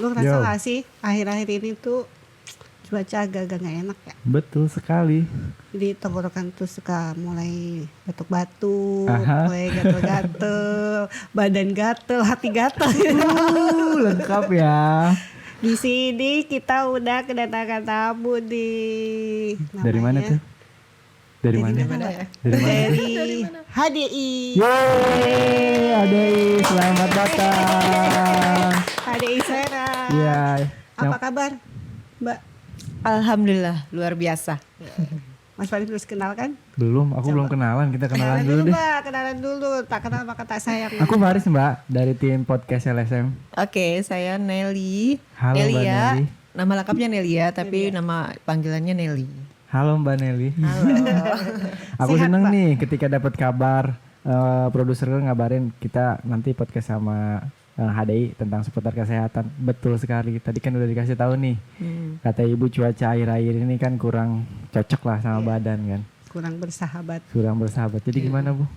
Lu ngerasa gak sih akhir-akhir ini tuh cuaca agak-agak gak enak ya? Betul sekali. Jadi tenggorokan tuh suka mulai batuk-batuk, mulai gatel-gatel, badan gatel, hati gatel. Lengkap ya. Di sini kita udah kedatangan tamu nih. Dari mana tuh? Dari mana? Dari HDI. Yeay, HDI, selamat datang. HDI Serang. Iya. Apa kabar, Mbak? Alhamdulillah, luar biasa. Mas Farid harus kenal kan? Belum, aku belum kenalan. Kita kenalan dulu deh. Mbak, kenalan dulu. Tak kenal maka tak sayang. Aku Faris Mbak, dari tim podcast LSM. Oke, saya Nelly. Halo Mbak Nelly. Nama lengkapnya Nelia, tapi nama panggilannya Nelly. Halo Mbak Nelly. Halo. Aku Sehat, seneng Mbak. nih ketika dapat kabar produser ngabarin kita nanti podcast sama HDI tentang seputar kesehatan. Betul sekali. Tadi kan udah dikasih tahu nih. Kata ibu cuaca akhir-akhir ini kan kurang cocok lah sama badan kan. Kurang bersahabat. Kurang bersahabat. Jadi gimana Bu?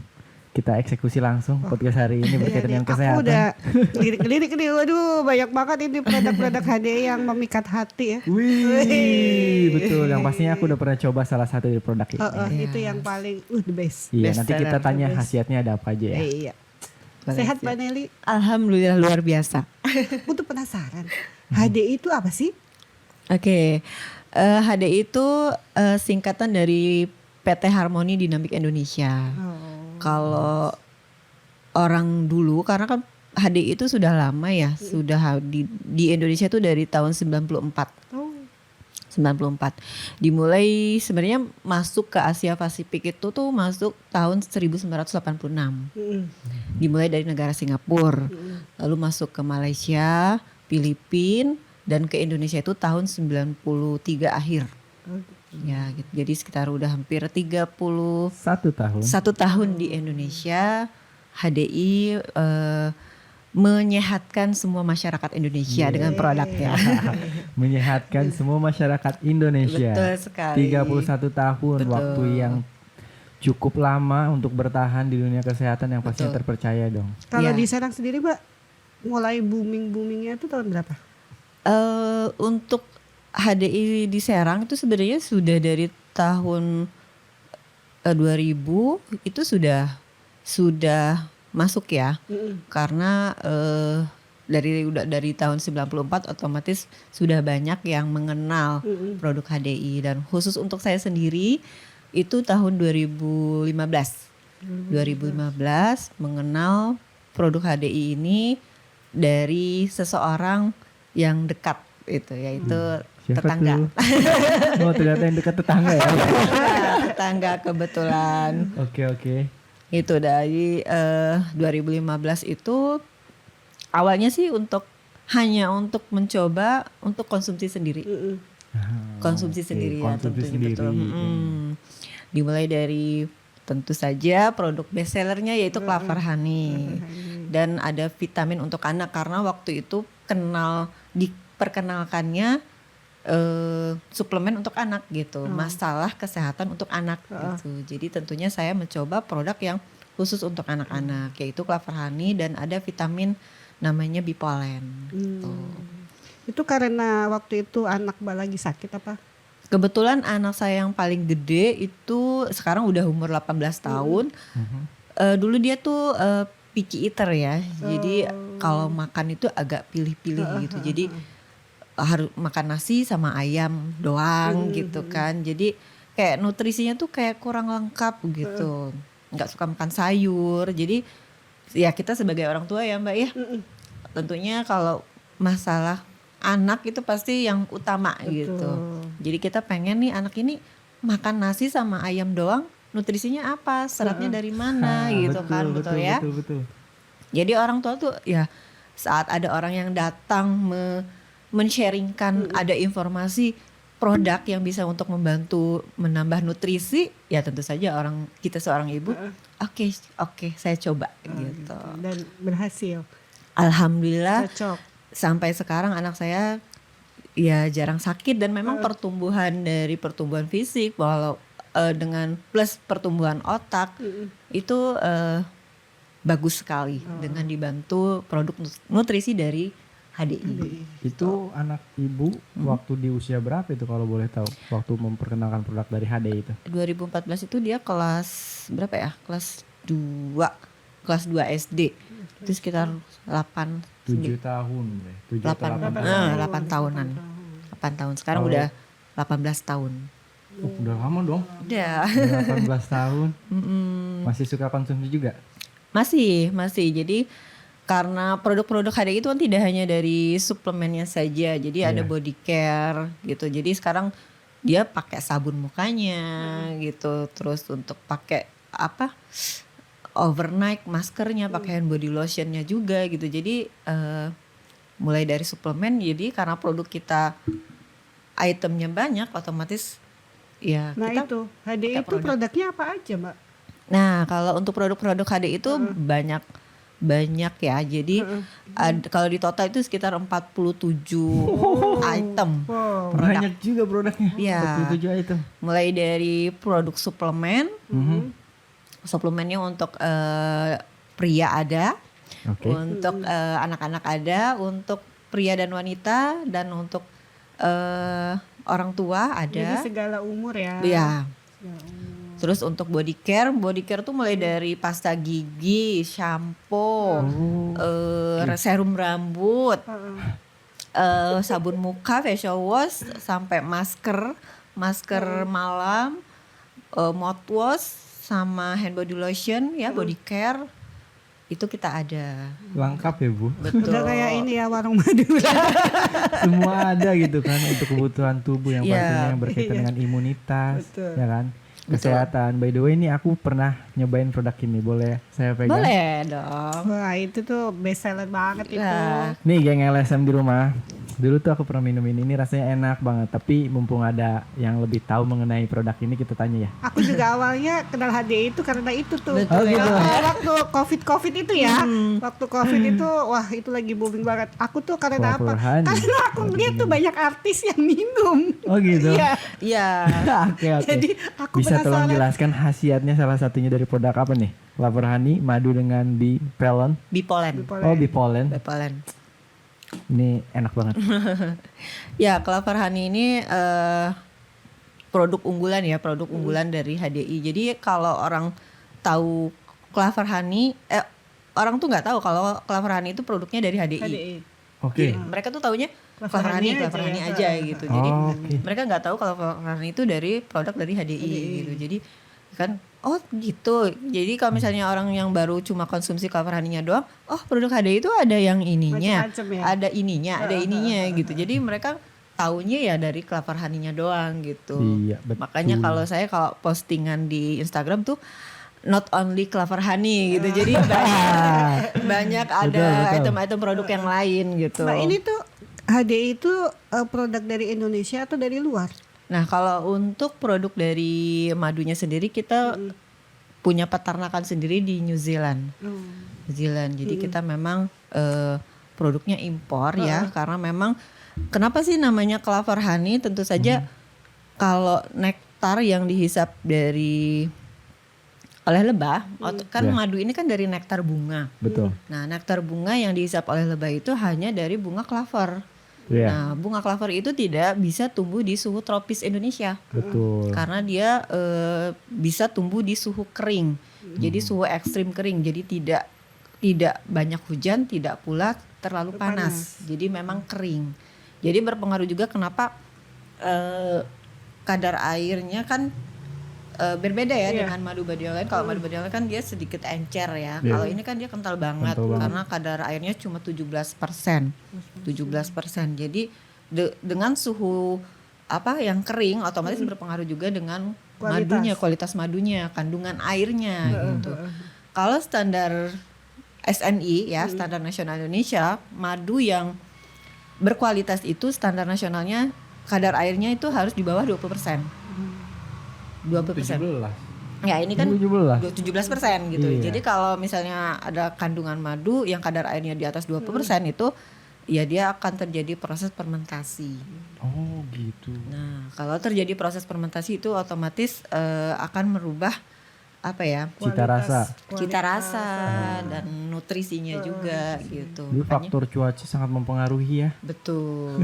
Kita eksekusi langsung podcast hari ini berkaitan dengan Aku kesehatan. udah lirik-lirik nih. Waduh, banyak banget ini produk-produk HDI yang memikat hati ya. Wih, betul. Yang pastinya aku udah pernah coba salah satu dari produk ini. Itu yang paling the best. Iya, Best nanti kita seller. tanya khasiatnya ada apa aja ya. Iya. Sehat Mbak Nelly? Alhamdulillah luar biasa. Aku tuh penasaran. HDI itu apa sih? Oke, HDI itu singkatan dari PT Harmoni Dinamik Indonesia. Kalau orang dulu, karena kan HDI itu sudah lama ya, sudah di Indonesia tuh dari tahun 94. 94. Dimulai sebenarnya masuk ke Asia Pasifik itu tuh masuk tahun 1986. Dimulai dari negara Singapura, lalu masuk ke Malaysia, Filipina, dan ke Indonesia itu tahun 93 akhir. Ya, gitu. Jadi sekitar udah hampir 31 1 tahun. tahun di Indonesia. HDI menyehatkan semua masyarakat Indonesia dengan produknya. Menyehatkan semua masyarakat Indonesia. Betul sekali. 31 tahun. Betul. Waktu yang cukup lama untuk bertahan di dunia kesehatan yang pastinya Betul. terpercaya dong. Kalau Iya. di Serang sendiri Mbak, mulai boomingnya itu tahun berapa? Untuk HDI di Serang itu sebenarnya sudah dari tahun 2000 itu sudah masuk ya. Karena dari tahun 94 otomatis sudah banyak yang mengenal produk HDI, dan khusus untuk saya sendiri itu tahun 2015 mengenal produk HDI ini dari seseorang yang dekat itu, yaitu Siapa tetangga. tuh? Oh, ternyata yang dekat tetangga ya. Tetangga kebetulan. Oke. Itu dari 2015 itu awalnya sih hanya untuk mencoba untuk konsumsi sendiri. Konsumsi sendiri ya, konsumsi tentunya sendiri. betul. Dimulai dari tentu saja produk best sellernya yaitu Clover Honey. Dan ada vitamin untuk anak karena waktu itu diperkenalkannya suplemen untuk anak gitu, masalah kesehatan untuk anak gitu. Jadi tentunya saya mencoba produk yang khusus untuk anak-anak, yaitu Clover Honey, dan ada vitamin namanya Bipolen. Gitu. Itu karena waktu itu anak Mbak lagi sakit apa? Kebetulan anak saya yang paling gede itu sekarang udah umur 18 tahun. Dulu dia tuh picky eater ya, jadi kalau makan itu agak pilih-pilih gitu. Jadi harus makan nasi sama ayam doang gitu kan. Jadi kayak nutrisinya tuh kayak kurang lengkap gitu. Nggak suka makan sayur. Jadi ya kita sebagai orang tua ya Mbak ya. Tentunya kalau masalah anak itu pasti yang utama gitu. Jadi kita pengen nih anak ini makan nasi sama ayam doang, nutrisinya apa? Seratnya dari mana gitu kan. Betul ya. Betul. Jadi orang tua tuh ya saat ada orang yang datang men-sharingkan ada informasi produk yang bisa untuk membantu menambah nutrisi, ya tentu saja kita seorang ibu, oke, saya coba gitu. Dan berhasil. Alhamdulillah. Cocok. Sampai sekarang anak saya ya jarang sakit, dan memang pertumbuhan fisik walau dengan plus pertumbuhan otak itu bagus sekali dengan dibantu produk nutrisi dari HDI. Itu anak ibu waktu di usia berapa itu kalau boleh tahu? Waktu memperkenalkan produk dari HDI itu. 2014 itu dia kelas berapa ya? Kelas 2 SD. Itu sekitar 7 tahun deh. 7 atau 8 tahunan. 8 tahun. Sekarang udah 18 tahun. Udah lama dong. Udah. Udah 18 tahun. Masih suka konsumsi juga? Masih. Jadi karena produk-produk HDI itu kan tidak hanya dari suplemennya saja. Jadi ada body care gitu. Jadi sekarang dia pakai sabun mukanya gitu. Terus untuk pakai overnight maskernya, pakai hand body lotionnya juga gitu. Jadi mulai dari suplemen, jadi karena produk kita itemnya banyak, otomatis ya Nah kita itu HDI itu produknya apa aja Mbak? Nah kalau untuk produk-produk HDI itu banyak ya. Jadi kalau di total itu sekitar 47 item produk. Banyak juga produknya. Iya. 47 item. Mulai dari produk suplemen, suplemennya untuk pria ada, untuk anak-anak ada, untuk pria dan wanita, dan untuk orang tua ada. Jadi segala umur ya. Iya. Terus untuk body care tuh mulai dari pasta gigi, shampoo, serum rambut, sabun muka, facial wash, sampai masker malam, mouthwash, sama hand body lotion ya, body care. Itu kita ada. Lengkap ya Bu. Betul. Udah kayak ini ya warung madu. Semua ada gitu kan untuk kebutuhan tubuh yang pastinya yang berkaitan dengan imunitas. Betul. Ya kan. Kesehatan. By the way ini aku pernah nyobain produk ini, boleh saya pegang? Boleh dong. Wah itu tuh best seller banget itu. Nah, Nih geng LSM di rumah. Dulu tuh aku pernah minum ini rasanya enak banget. Tapi mumpung ada yang lebih tahu mengenai produk ini, kita tanya ya. Aku juga awalnya kenal HDI itu karena itu tuh. Betul. Oh, gitu. Waktu COVID itu ya. Waktu COVID itu wah itu lagi booming banget. Aku tuh karena apa? Clover Honey. Karena aku lihat tuh banyak artis yang minum. Oh gitu. Iya. iya. Oke. Jadi aku Bisa tolong penasaran. jelaskan khasiatnya salah satunya dari produk apa nih? Clover Honey, madu dengan bipollen. Bipolen. Oh bipollen. Bipolen. Ini enak banget. Ya, Clover Honey ini produk unggulan dari HDI. Jadi kalau orang tahu Clover Honey, orang tuh nggak tahu kalau Clover Honey itu produknya dari HDI. HDI. Oke. Jadi mereka tuh taunya Clover Clover Honey Honey aja ya. gitu. Jadi Oke. mereka nggak tahu kalau Clover Honey itu dari produk dari HDI gitu. Jadi kan oh gitu. Jadi kalau misalnya orang yang baru cuma konsumsi Clover Honey-nya doang, oh produk HDI itu ada yang ininya, Macem-macem ya. ada ininya gitu. Jadi mereka taunya ya dari Clover Honey-nya doang gitu. Iya, betul. Makanya kalau saya postingan di Instagram tuh not only Clover Honey gitu. Jadi banyak ada Betul. item-item produk yang lain gitu. Nah ini tuh HDI itu produk dari Indonesia atau dari luar? Nah kalau untuk produk dari madunya sendiri kita punya peternakan sendiri di New Zealand. New Zealand. Jadi kita memang produknya impor ya, karena memang kenapa sih namanya Clover Honey? Tentu saja kalau nektar yang dihisap oleh lebah, kan madu ini kan dari nektar bunga. Betul. Nah nektar bunga yang dihisap oleh lebah itu hanya dari bunga clover. Iya. Nah bunga clover itu tidak bisa tumbuh di suhu tropis Indonesia. Betul. Karena dia bisa tumbuh di suhu kering, jadi suhu ekstrim kering, jadi tidak banyak hujan, tidak pula terlalu panas, jadi memang kering. Jadi berpengaruh juga kenapa kadar airnya kan berbeda ya dengan madu body oil. Kalau madu body oil kan dia sedikit encer ya. Kalau ini kan dia kental banget karena kadar airnya cuma 17%. 17%. Jadi dengan suhu yang kering otomatis berpengaruh juga dengan kualitas madunya, kandungan airnya gitu. Kalau standar SNI ya, standar nasional Indonesia, madu yang berkualitas itu standar nasionalnya kadar airnya itu harus di bawah 20%. 20%. 17. Ya ini kan 17%. 17% gitu. Iya. Jadi kalau misalnya ada kandungan madu yang kadar airnya di atas 20% itu ya dia akan terjadi proses fermentasi. Oh gitu. Nah, kalau terjadi proses fermentasi itu otomatis akan merubah apa ya? Cita rasa. Cita rasa dan nutrisinya juga gitu. Jadi faktor cuaca sangat mempengaruhi ya. Betul.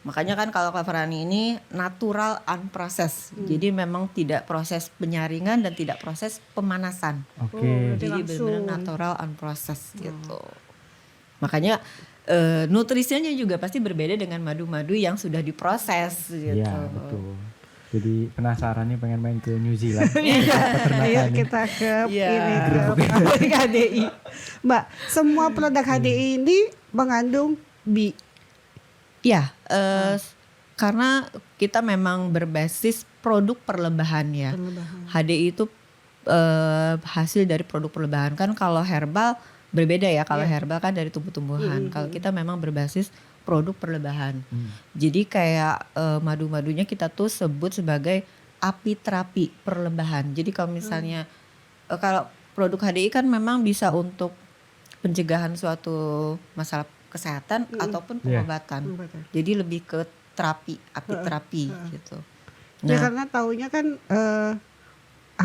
Makanya kan kalau Cleverani ini natural unprocessed. Jadi memang tidak proses penyaringan dan tidak proses pemanasan. Oke. Jadi benar-benar natural unprocessed gitu. Makanya nutrisinya juga pasti berbeda dengan madu-madu yang sudah diproses gitu. Iya betul. Jadi penasaran nih pengen main ke New Zealand. Ayo kita ke Iya. ini ke pabrik HDI. Mbak, semua produk HDI ini mengandung Ya, karena kita memang berbasis produk perlebahan ya. HDI itu hasil dari produk perlebahan. Kan kalau herbal berbeda ya. Kalau herbal kan dari tumbuh-tumbuhan. Kalau kita memang berbasis produk perlebahan. Jadi kayak madu-madunya kita tuh sebut sebagai apiterapi perlebahan. Jadi kalau misalnya kalau produk HDI kan memang bisa untuk pencegahan suatu masalah kesehatan ataupun pengobatan. Jadi lebih ke terapi, apiterapi gitu. Ya karena taunya kan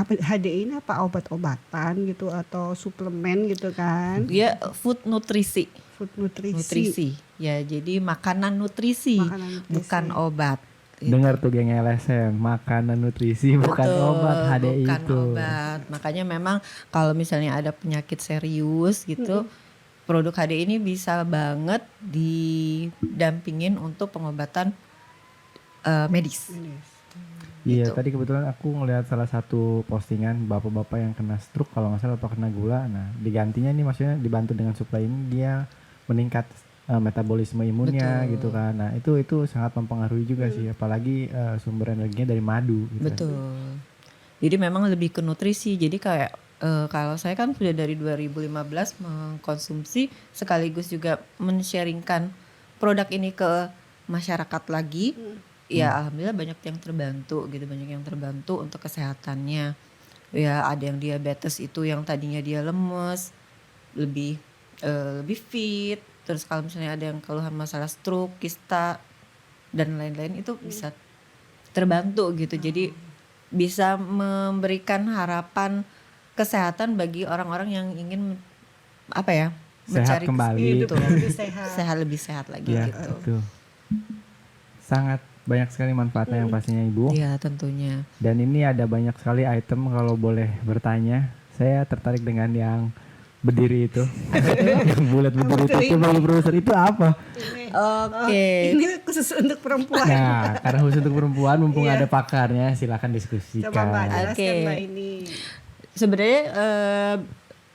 HDI ini apa obat-obatan gitu atau suplemen gitu kan? Dia food nutrisi. Food nutrisi. Nutrisi. Ya, jadi makanan nutrisi, bukan obat. Dengar tuh geng LSM, makanan nutrisi bukan obat HDI bukan itu. obat. Makanya memang kalau misalnya ada penyakit serius gitu, produk HDI ini bisa banget didampingin untuk pengobatan medis. Iya, Gitu. tadi kebetulan aku ngelihat salah satu postingan bapak-bapak yang kena stroke kalau nggak salah atau kena gula. Nah, digantinya nih maksudnya dibantu dengan suplai ini dia meningkat metabolisme imunnya gitu kan. Nah, itu sangat mempengaruhi juga sih, apalagi sumber energinya dari madu gitu. Betul. Jadi memang lebih ke nutrisi. Jadi kayak kalau saya kan sudah dari 2015 mengkonsumsi sekaligus juga men-sharingkan produk ini ke masyarakat lagi. Ya alhamdulillah banyak yang terbantu gitu, banyak yang terbantu untuk kesehatannya. Ya ada yang diabetes itu yang tadinya dia lemes, lebih fit. Terus kalau misalnya ada yang keluhan masalah stroke, kista dan lain-lain itu bisa terbantu gitu. Jadi bisa memberikan harapan kesehatan bagi orang-orang yang ingin apa ya, Sehat mencari kembali. Hidup lebih sehat. lebih sehat lagi Ya, gitu. betul. Sangat banyak sekali manfaatnya yang pastinya Ibu. Iya tentunya. Dan ini ada banyak sekali item kalau boleh bertanya. Saya tertarik dengan yang berdiri itu. Yang bulat berdiri itu bagi produser itu apa? Oke. Ini khusus untuk perempuan. Nah, karena khusus untuk perempuan mumpung ada pakarnya silakan Coba Mbak diskusikan. jelaskan Oke. Mbak ini. Sebenarnya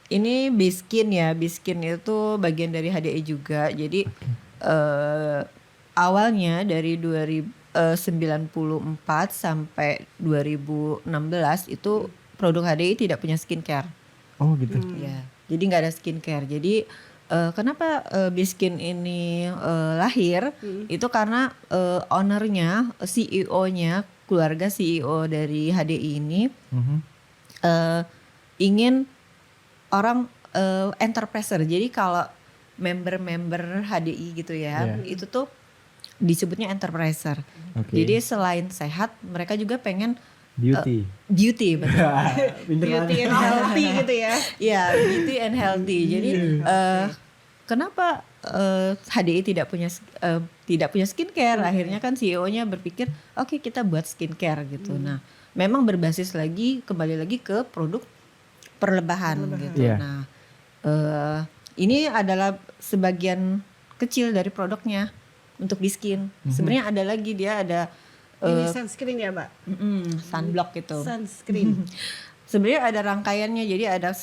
ini Biskin ya. Biskin itu bagian dari HDI juga. Jadi awalnya dari 1994 sampai 2016 itu produk HDI tidak punya skincare. Oh gitu. Ya. Jadi nggak ada skincare. Jadi kenapa Biskin ini lahir? Itu karena ownernya, CEO-nya, keluarga CEO dari HDI ini ingin orang enterpriser. Jadi kalau member-member HDI gitu ya, itu tuh disebutnya enterpriser. Jadi selain sehat, mereka juga pengen Beauty. beauty, betul. Beauty and healthy gitu ya. Ya, beauty and healthy. Jadi kenapa HDI tidak punya skincare? Akhirnya kan CEO-nya berpikir, oke, kita buat skincare gitu. Nah, memang berbasis kembali lagi ke produk perlebahan gitu. Iya. Nah, ini adalah sebagian kecil dari produknya untuk Biskin. Sebenarnya ada lagi, dia ada Ini sunscreen ya Mbak? sunblock gitu. Sunscreen. Sebenarnya ada rangkaiannya, jadi ada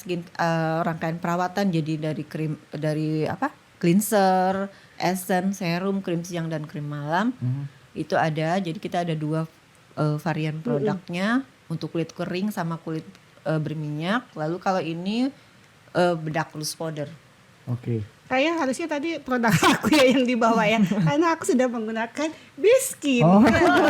rangkaian perawatan, jadi dari krim, dari apa, cleanser, essence, serum, krim siang dan krim malam. Itu ada, jadi kita ada 2 varian produknya untuk kulit kering sama kulit berminyak. Lalu kalau ini bedak loose powder. Oke. Kayak harusnya tadi produk aku ya yang dibawa ya. Karena aku sudah menggunakan Biskin. Oh gitu.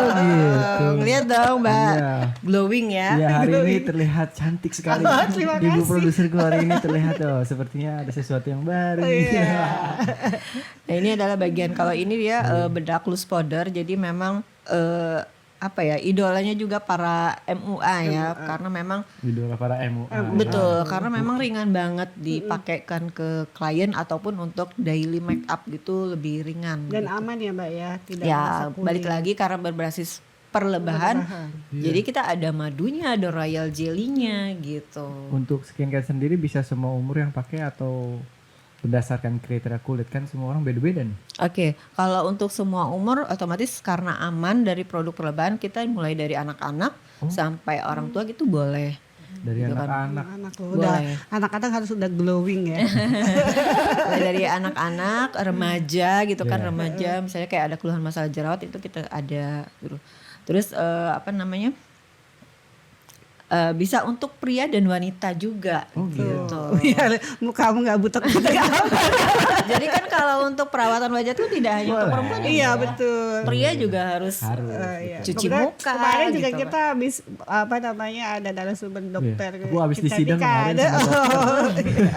Lihat dong Mbak, Iya. glowing ya. Iya, hari ini terlihat cantik sekali. Terima Ibu kasih. produserku hari ini terlihat sepertinya ada sesuatu yang baru. Nah ini adalah bagian, kalau ini dia bedak loose powder, jadi memang apa ya, idolanya juga para MUA ya, karena memang Idola para MUA. betul, karena memang ringan banget dipakaikan ke klien ataupun untuk daily make up gitu, lebih ringan. Dan gitu. aman ya Mbak ya, tidak Ya merasa kuning. balik lagi karena berbasis perlebahan, Iya. jadi kita ada madunya, ada royal jelly-nya gitu. Untuk skincare sendiri bisa semua umur yang pakai atau berdasarkan kriteria kulit, kan semua orang beda-beda nih. Oke, kalau untuk semua umur otomatis karena aman dari produk perlebahan, kita mulai dari anak-anak sampai orang tua gitu boleh. Dari Gitu kan. anak-anak. Anak loh, udah Boleh. anak-anak harus udah glowing ya. Mulai dari anak-anak, remaja gitu kan, Iya. remaja misalnya kayak ada keluhan masalah jerawat itu kita ada gitu. Terus apa namanya? Bisa untuk pria dan wanita juga Oh, gitu. Iya, mukamu nggak butek-butek. Jadi kan kalau untuk perawatan wajah tuh tidak hanya untuk Boleh. perempuan, Iya betul. pria juga harus Harus. Iya. Cuci Kebetulan muka Kemarin juga gitu, kita habis apa namanya ada narasumber dokter. Iya. Aku habis di Kita sidang kemarin ada. sama dokter. Oh, iya.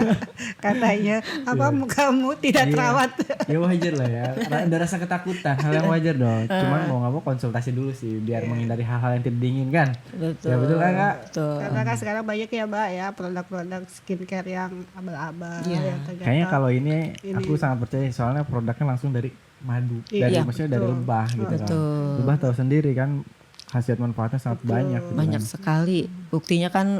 Katanya apa Iya. mukamu tidak Iya. terawat. Ya wajar lah ya. Ada rasa ketakutan, hal yang wajar dong. Cuman mau nggak mau konsultasi dulu sih biar menghindari hal-hal yang tidak diinginkan. Betul. Ya betul kan Kak? Betul. Karena kan sekarang banyak ya Mbak ya produk-produk skincare yang abal-abal. Iya. yang ternyata- Kayaknya kalau ini Ini. aku sangat percaya soalnya produknya langsung dari madu, Iya, maksudnya dari betul. lebah gitu kan. Betul. Lebah tahu sendiri kan khasiat manfaatnya sangat banyak. Gitu Banyak kan. sekali. Buktinya kan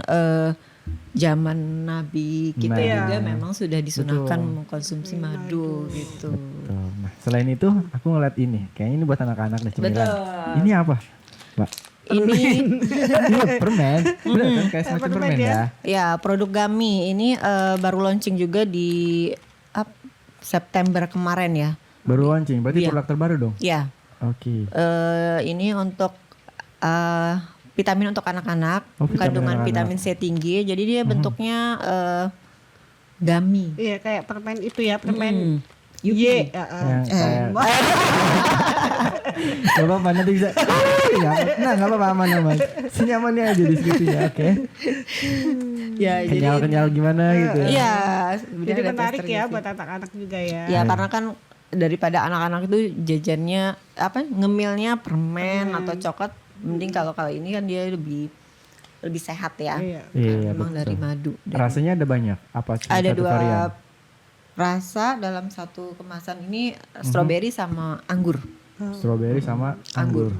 zaman Nabi kita Nah. juga memang sudah disunahkan Betul. mengkonsumsi madu gitu. Betul. Nah, selain itu aku ngeliat ini, kayaknya ini buat anak-anak deh cemilan. Betul. Ini apa, Mbak? Ini Ini permen, bener kan kayak semacam Permen permen ya. ya. ya produk Gummy ini baru launching juga di September kemarin ya. Baru launching, berarti Iya. produk terbaru dong. Ya, Oke. ini untuk vitamin untuk anak-anak, Oh, vitamin kandungan anak-anak. vitamin C tinggi. Jadi dia bentuknya gummy. Iya kayak permen itu ya permen Y. Yupi. Yang kayak Gak apa-apa nanti bisa. Nah gak apa-apa aman-aman. Senyamannya aja diskusinya, oke. Ya, Kenyal-kenyal gimana gitu ya. Iya, Jadi ada menarik testernya ya sih. buat anak-anak juga ya. Ya karena kan daripada anak-anak itu jajannya apa ngemilnya permen atau coklat, mending kalau ini kan dia lebih sehat ya. Iya. Iya, Memang betul. dari madu. Rasanya ada banyak. Apa sih? Ada satu dua varian? rasa dalam satu kemasan ini, strawberry sama anggur. Strawberry sama anggur.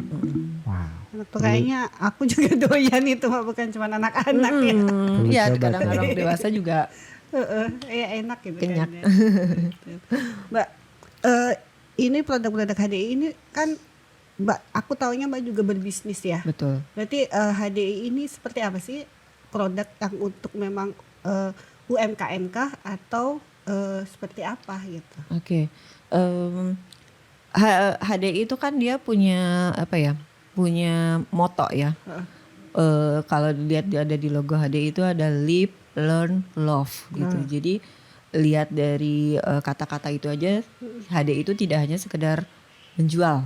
Wow. Tuh kayaknya aku juga doyan itu Mbak, bukan cuma anak-anak ya. Perlu Iya, coba kadang tuh. orang dewasa juga Iya enak gitu Kenyak. kayaknya. Mbak, ini produk-produk HDI ini kan Mbak, aku taunya Mbak juga berbisnis ya. betul. Berarti HDI ini seperti apa sih produk yang untuk memang UMKM kah atau seperti apa gitu? Oke. HDI itu kan dia punya apa ya? Punya moto ya. Kalau dilihat ada di logo HDI itu ada live, learn, love gitu. Jadi lihat dari kata-kata itu aja, HDI itu tidak hanya sekedar menjual.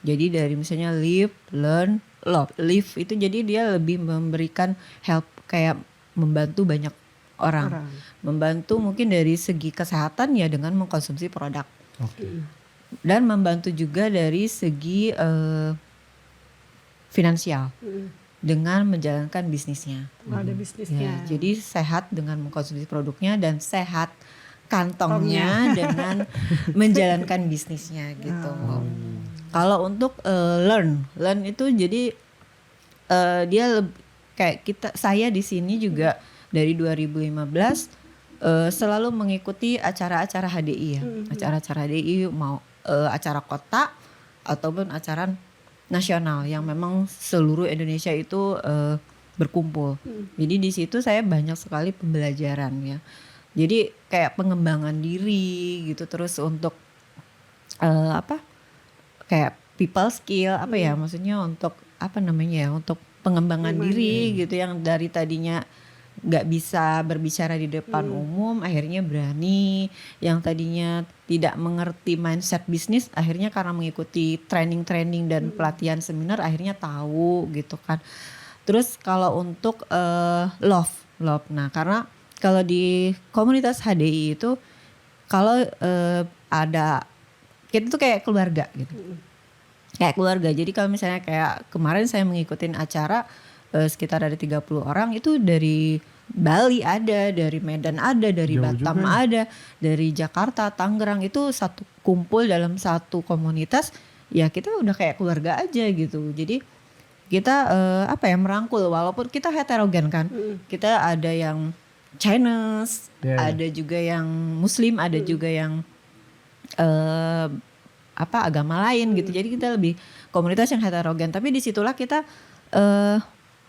Jadi dari misalnya live, learn, love. Live itu jadi dia lebih memberikan help, kayak membantu banyak orang. Membantu mungkin dari segi kesehatan ya dengan mengkonsumsi produk. Oke. Dan membantu juga dari segi finansial dengan menjalankan bisnisnya. Ada Ya, bisnisnya. jadi sehat dengan mengkonsumsi produknya dan sehat kantongnya dengan menjalankan bisnisnya gitu. Kalau untuk learn itu jadi dia kayak saya di sini juga dari 2015 selalu mengikuti acara-acara HDI ya, acara-acara HDI mau acara kota ataupun acara nasional yang memang seluruh Indonesia itu berkumpul. Jadi di situ saya banyak sekali pembelajaran ya. Jadi kayak pengembangan diri gitu, terus untuk kayak people skill maksudnya untuk untuk pengembangan diri gitu, yang dari tadinya nggak bisa berbicara di depan umum akhirnya berani, yang tadinya tidak mengerti mindset bisnis akhirnya karena mengikuti training dan pelatihan seminar akhirnya tahu gitu kan. Terus kalau untuk love, nah karena kalau di komunitas HDI itu kalau ada kita tuh kayak keluarga gitu. kayak keluarga. Jadi kalau misalnya kayak kemarin saya mengikuti acara sekitar ada 30 orang itu dari Bali ada, dari Medan ada, dari Jauh Batam juga ya. ada, dari Jakarta, Tangerang, itu satu kumpul dalam satu komunitas. Ya kita udah kayak keluarga aja gitu. Jadi kita merangkul walaupun kita heterogen kan. Kita ada yang Chinese, Iya. ada juga yang Muslim, ada juga yang agama lain gitu. Jadi kita lebih komunitas yang heterogen. Tapi disitulah kita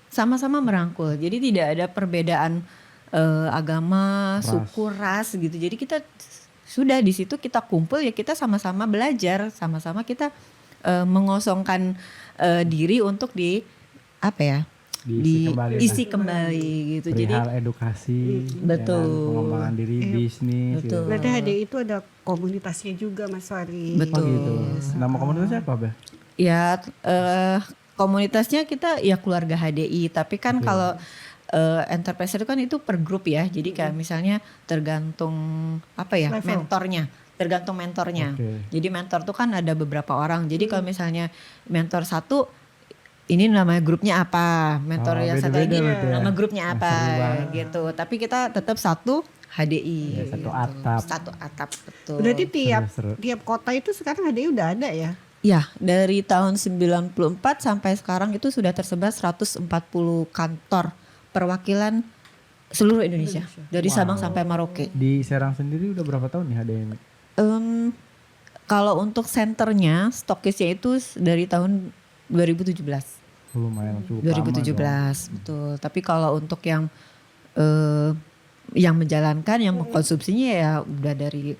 sama-sama merangkul. Jadi tidak ada perbedaan agama, Ras. suku, ras gitu. Jadi kita sudah di situ kita kumpul ya kita sama-sama belajar, sama-sama kita mengosongkan diri untuk diisi kembali gitu. Jadi Perihal edukasi, Betul. ya kan, pengembangan diri, bisnis. Betul. Gitu. Berarti HDI itu ada komunitasnya juga Mas Fari. Betul. Oh gitu. Nama komunitasnya apa, Bel? ya komunitasnya kita ya keluarga HDI. Tapi kan kalau enterprise itu kan itu per grup ya. Jadi kayak misalnya tergantung Level. mentornya. Tergantung mentornya. Oke. Jadi mentor tuh kan ada beberapa orang. Jadi kalau misalnya mentor satu ini namanya grupnya apa, mentor yang satu lagi beda-beda berarti ya. nama grupnya Nah, apa seru banget. gitu. Tapi kita tetap satu HDI. Ya, satu gitu. atap. Satu atap betul. Berarti tiap Seru-seru. tiap kota itu sekarang HDI udah ada ya? Ya, dari tahun 94 sampai sekarang itu sudah tersebar 140 kantor perwakilan seluruh Indonesia. Dari Sabang sampai Merauke. Di Serang sendiri udah berapa tahun nih HDI? Kalau untuk senternya, stokisnya itu dari tahun 2017. Lumayan cukup lama 2017, dong. betul. Tapi kalau untuk yang menjalankan, yang mengkonsumsinya ya udah dari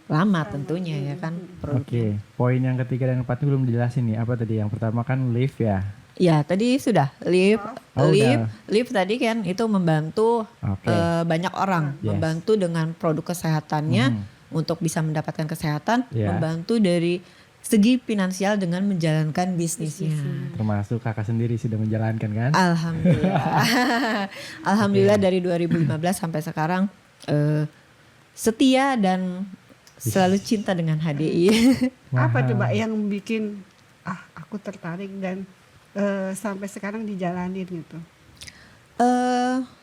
lama tentunya ya kan produknya. Oke, poin yang ketiga dan keempat ini belum dijelasin nih. Apa tadi? Yang pertama kan lift ya. Ya tadi sudah lift, Oh, lift, udah. lift tadi kan itu membantu Oke. banyak orang, Yes. membantu dengan produk kesehatannya untuk bisa mendapatkan kesehatan, Ya. membantu dari segi finansial dengan menjalankan bisnisnya. Termasuk kakak sendiri sudah menjalankan kan? Alhamdulillah, alhamdulillah dari 2015 sampai sekarang setia dan selalu cinta dengan HDI. Apa tuh Mbak yang bikin aku tertarik dan sampai sekarang dijalanin gitu?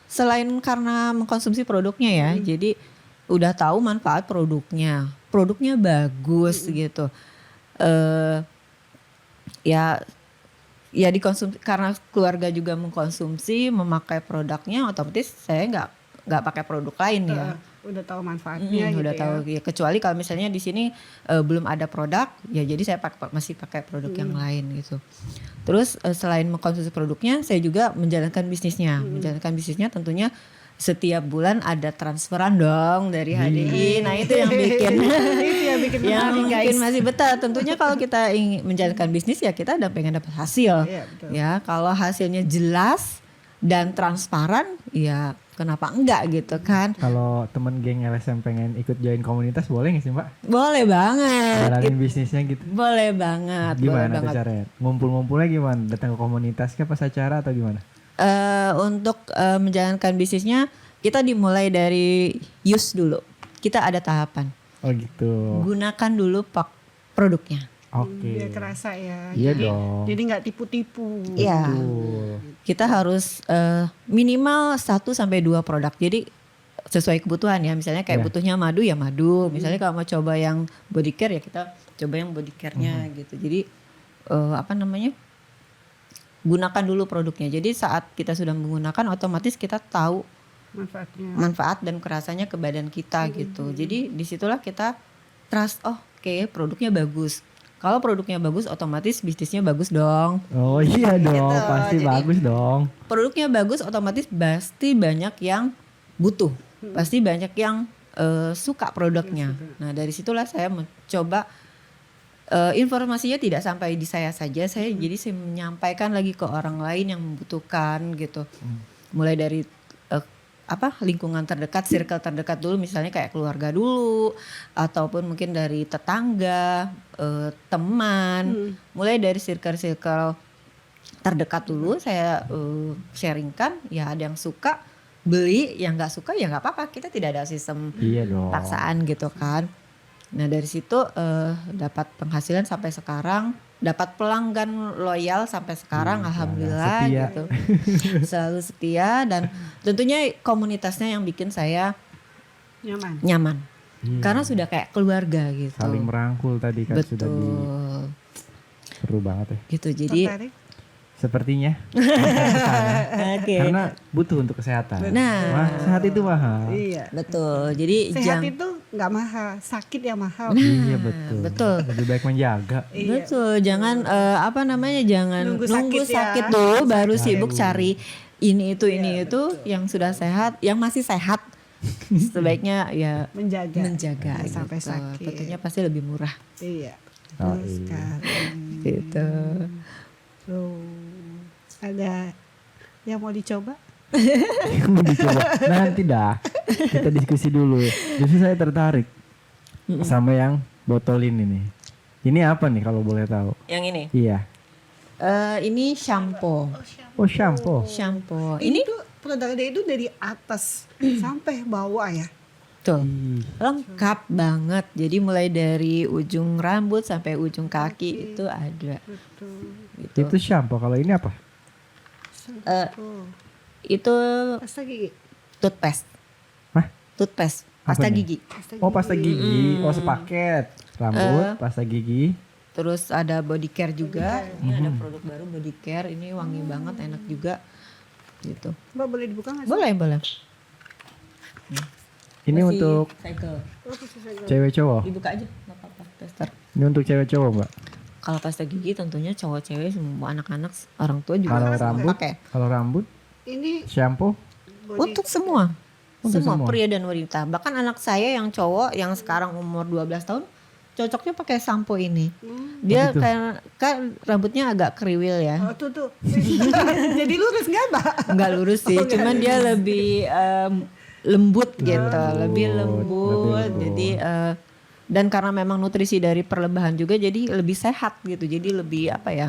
Selain karena mengkonsumsi produknya ya, jadi udah tahu manfaat produknya bagus gitu. Ya dikonsumsi karena keluarga juga mengkonsumsi, memakai produknya, otomatis saya nggak pakai produk lain ya. Udah tahu manfaatnya gitu Udah ya. tahu ya. Kecuali kalau misalnya di sini belum ada produk, ya jadi saya masih pakai produk yang lain gitu. Terus selain mengkonsumsi produknya, saya juga menjalankan bisnisnya. Menjalankan bisnisnya tentunya setiap bulan ada transferan dong dari HDI. Nah itu yang bikin Itu yang bikin yang menarik mungkin guys. masih betah. Tentunya kalau kita ingin menjalankan bisnis ya kita ada pengen dapat hasil. Iya, betul. Ya kalau hasilnya jelas dan transparan, ya kenapa enggak gitu kan? Kalau temen geng LSM pengen ikut join komunitas boleh nggak sih Mbak? Boleh banget. Jalanin bisnisnya gitu. Boleh banget. boleh Gimana tuh banget. caranya? Ngumpul-ngumpulnya gimana? Datang ke komunitas kah pas acara atau gimana? Untuk menjalankan bisnisnya kita dimulai dari use dulu. Kita ada tahapan. Oh gitu. Gunakan dulu produknya. Oke. Biar kerasa ya. Iya dong. Jadi nggak tipu-tipu. Iya. Betul. Kita harus minimal 1 sampai 2 produk. Jadi sesuai kebutuhan ya. Misalnya kayak Iya. butuhnya madu ya madu. Misalnya kalau mau coba yang body care ya kita coba yang body care-nya gitu. Jadi gunakan dulu produknya. Jadi saat kita sudah menggunakan otomatis kita tahu Manfaatnya. manfaat dan kerasanya ke badan kita gitu. Jadi disitulah kita trust. Oh, oke, produknya bagus. Kalau produknya bagus, otomatis bisnisnya bagus dong. Oh iya dong, Gitu. pasti Jadi- bagus dong. Produknya bagus, otomatis pasti banyak yang butuh, pasti banyak yang suka produknya. Nah dari situlah saya mencoba informasinya tidak sampai di saya saja, jadi saya menyampaikan lagi ke orang lain yang membutuhkan gitu. Mulai dari lingkungan terdekat, circle terdekat dulu, misalnya kayak keluarga dulu, ataupun mungkin dari tetangga, teman. Mulai dari circle terdekat dulu saya sharingkan, ya ada yang suka beli, yang nggak suka ya nggak apa-apa, kita tidak ada sistem Iya dong. paksaan gitu kan. Nah dari situ dapat penghasilan sampai sekarang dapat pelanggan loyal sampai sekarang, alhamdulillah setia. gitu. Selalu setia dan tentunya komunitasnya yang bikin saya nyaman. Iya. Karena sudah kayak keluarga gitu. Saling merangkul tadi kan sudah di Betul. seru banget ya. Gitu. Jadi Tertarik? Sepertinya kesana. oke. Karena butuh untuk kesehatan. Nah. Wah, sehat itu mahal. Iya. Betul. Jadi Sehat itu nggak mahal, sakit yang mahal. Iya betul. betul. Lebih baik menjaga. Iya. Betul, jangan jangan Nunggu nunggu sakit ya. sakit dulu baru Sakit. sibuk cari ini itu yang sudah sehat, yang masih sehat sebaiknya ya Menjaga. menjaga Sampai gitu. sakit. Tentunya pasti lebih murah Iya. Oh, Betul iya. sekali. gitu. Tuh. Ada yang mau dicoba? Mau dicoba. Nanti dah. Kita diskusi dulu. Justru saya tertarik sama yang botolin ini. Ini apa nih kalau boleh tahu? Yang ini Iya. ini shampoo. Oh, shampoo. Shampoo. Ini Ini tuh produknya itu dari atas sampai bawah ya. tuh Ih, lengkap banget. Jadi mulai dari ujung rambut sampai ujung kaki itu ada. Betul. Gitu. Itu shampoo. Kalau ini apa? Tuh. Itu Pasta gigi. toothpaste. Hah? Toothpaste, Apa pasta nih? gigi. Oh, pasta gigi. Oh, sepaket. Rambut, pasta gigi. Terus ada body care juga. Ini ada produk baru body care. Ini wangi banget, enak juga. Gitu. Mbak boleh dibuka nggak sih? Boleh, boleh. Ini Masih untuk segel. Oh, bisa saya cewek cowok. Dibuka aja, nggak apa-apa. Tester. Ini untuk cewek cowok, Mbak. Kalau pasta gigi tentunya cowok cewek semua anak-anak orang tua juga Kalau bisa rambut, pakai. kalau rambut, Ini shampoo. body Untuk semua. Untuk Semua semua. pria dan wanita. Bahkan anak saya yang cowok yang sekarang umur 12 tahun cocoknya pakai sampo ini. Dia gitu. kayak kan rambutnya agak kriwil ya. Oh tuh. Jadi lurus nggak Mbak? Enggak lurus sih, cuman dia lebih lembut gitu, lebih lembut. lembut. Jadi dan karena memang nutrisi dari perlebahan juga jadi lebih sehat gitu. Jadi lebih apa ya?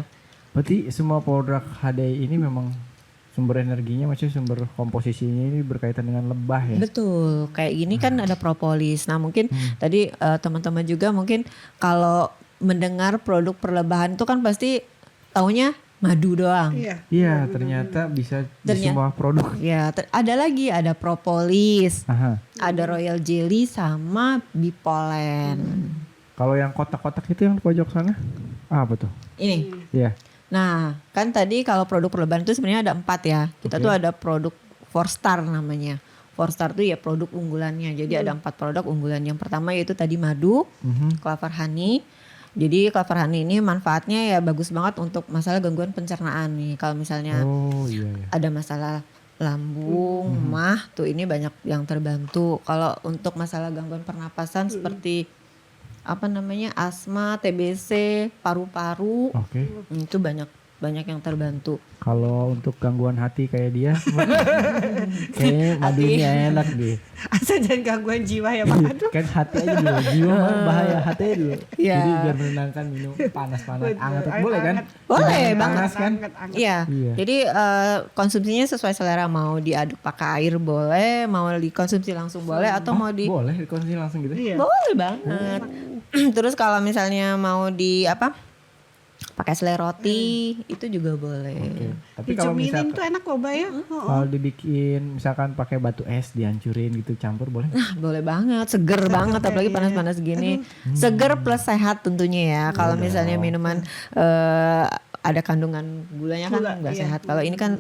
Berarti semua produk HDI ini memang sumber energinya, maksudnya sumber komposisinya ini berkaitan dengan lebah ya. Betul. Kayak gini kan ada propolis. Nah, mungkin tadi teman-teman juga mungkin kalau mendengar produk perlebahan itu kan pasti taunya madu doang. Iya. Iya, ternyata bisa di Ternyata- semua produk. Ya, ada lagi ada propolis, Aha. ada royal jelly sama bipolen. Kalau yang kotak-kotak itu yang di pojok sana, apa tuh? Ini. Iya. Nah, kan tadi kalau produk perlebahan itu sebenarnya ada 4 ya. Kita Oke. tuh ada produk 4 star namanya. 4 star itu ya produk unggulannya. Jadi ada 4 produk unggulan. Yang pertama yaitu tadi madu, clover honey. Jadi clover honey ini manfaatnya ya bagus banget untuk masalah gangguan pencernaan nih. Kalau misalnya Oh iya ya. ada masalah lambung, mah tuh ini banyak yang terbantu. Kalau untuk masalah gangguan pernapasan seperti apa namanya asma, TBC, paru-paru, Oke. itu banyak yang terbantu. Kalau untuk gangguan hati kayak dia, kayaknya madunya enak deh. Asal jangan gangguan jiwa ya Pak. Aduh. Kan hati aja dulu, jiwa mah bahaya hati dulu. Iya. Jadi biar menenangkan minum panas-panas, Betul. anget Air boleh kan? hangat. Boleh Minum banget. panas kan? Anget. Iya. Iya. Jadi konsumsinya sesuai selera, mau diaduk pakai air boleh, mau dikonsumsi langsung boleh atau mau di Boleh dikonsumsi langsung gitu? Iya. boleh banget. Terus kalau misalnya mau di apa? Pakai selai roti itu juga boleh. Oke. Tapi kalau Dicemilin misalkan tuh enak loh Mbak ya. Oh. kalau dibikin misalkan pakai batu es dihancurin gitu campur boleh nggak? Nah, boleh banget, seger banget apalagi panas-panas gini. Seger plus sehat tentunya ya. Kalau misalnya minuman ada kandungan gulanya kan Gula, nggak iya. sehat. Kalau ini kan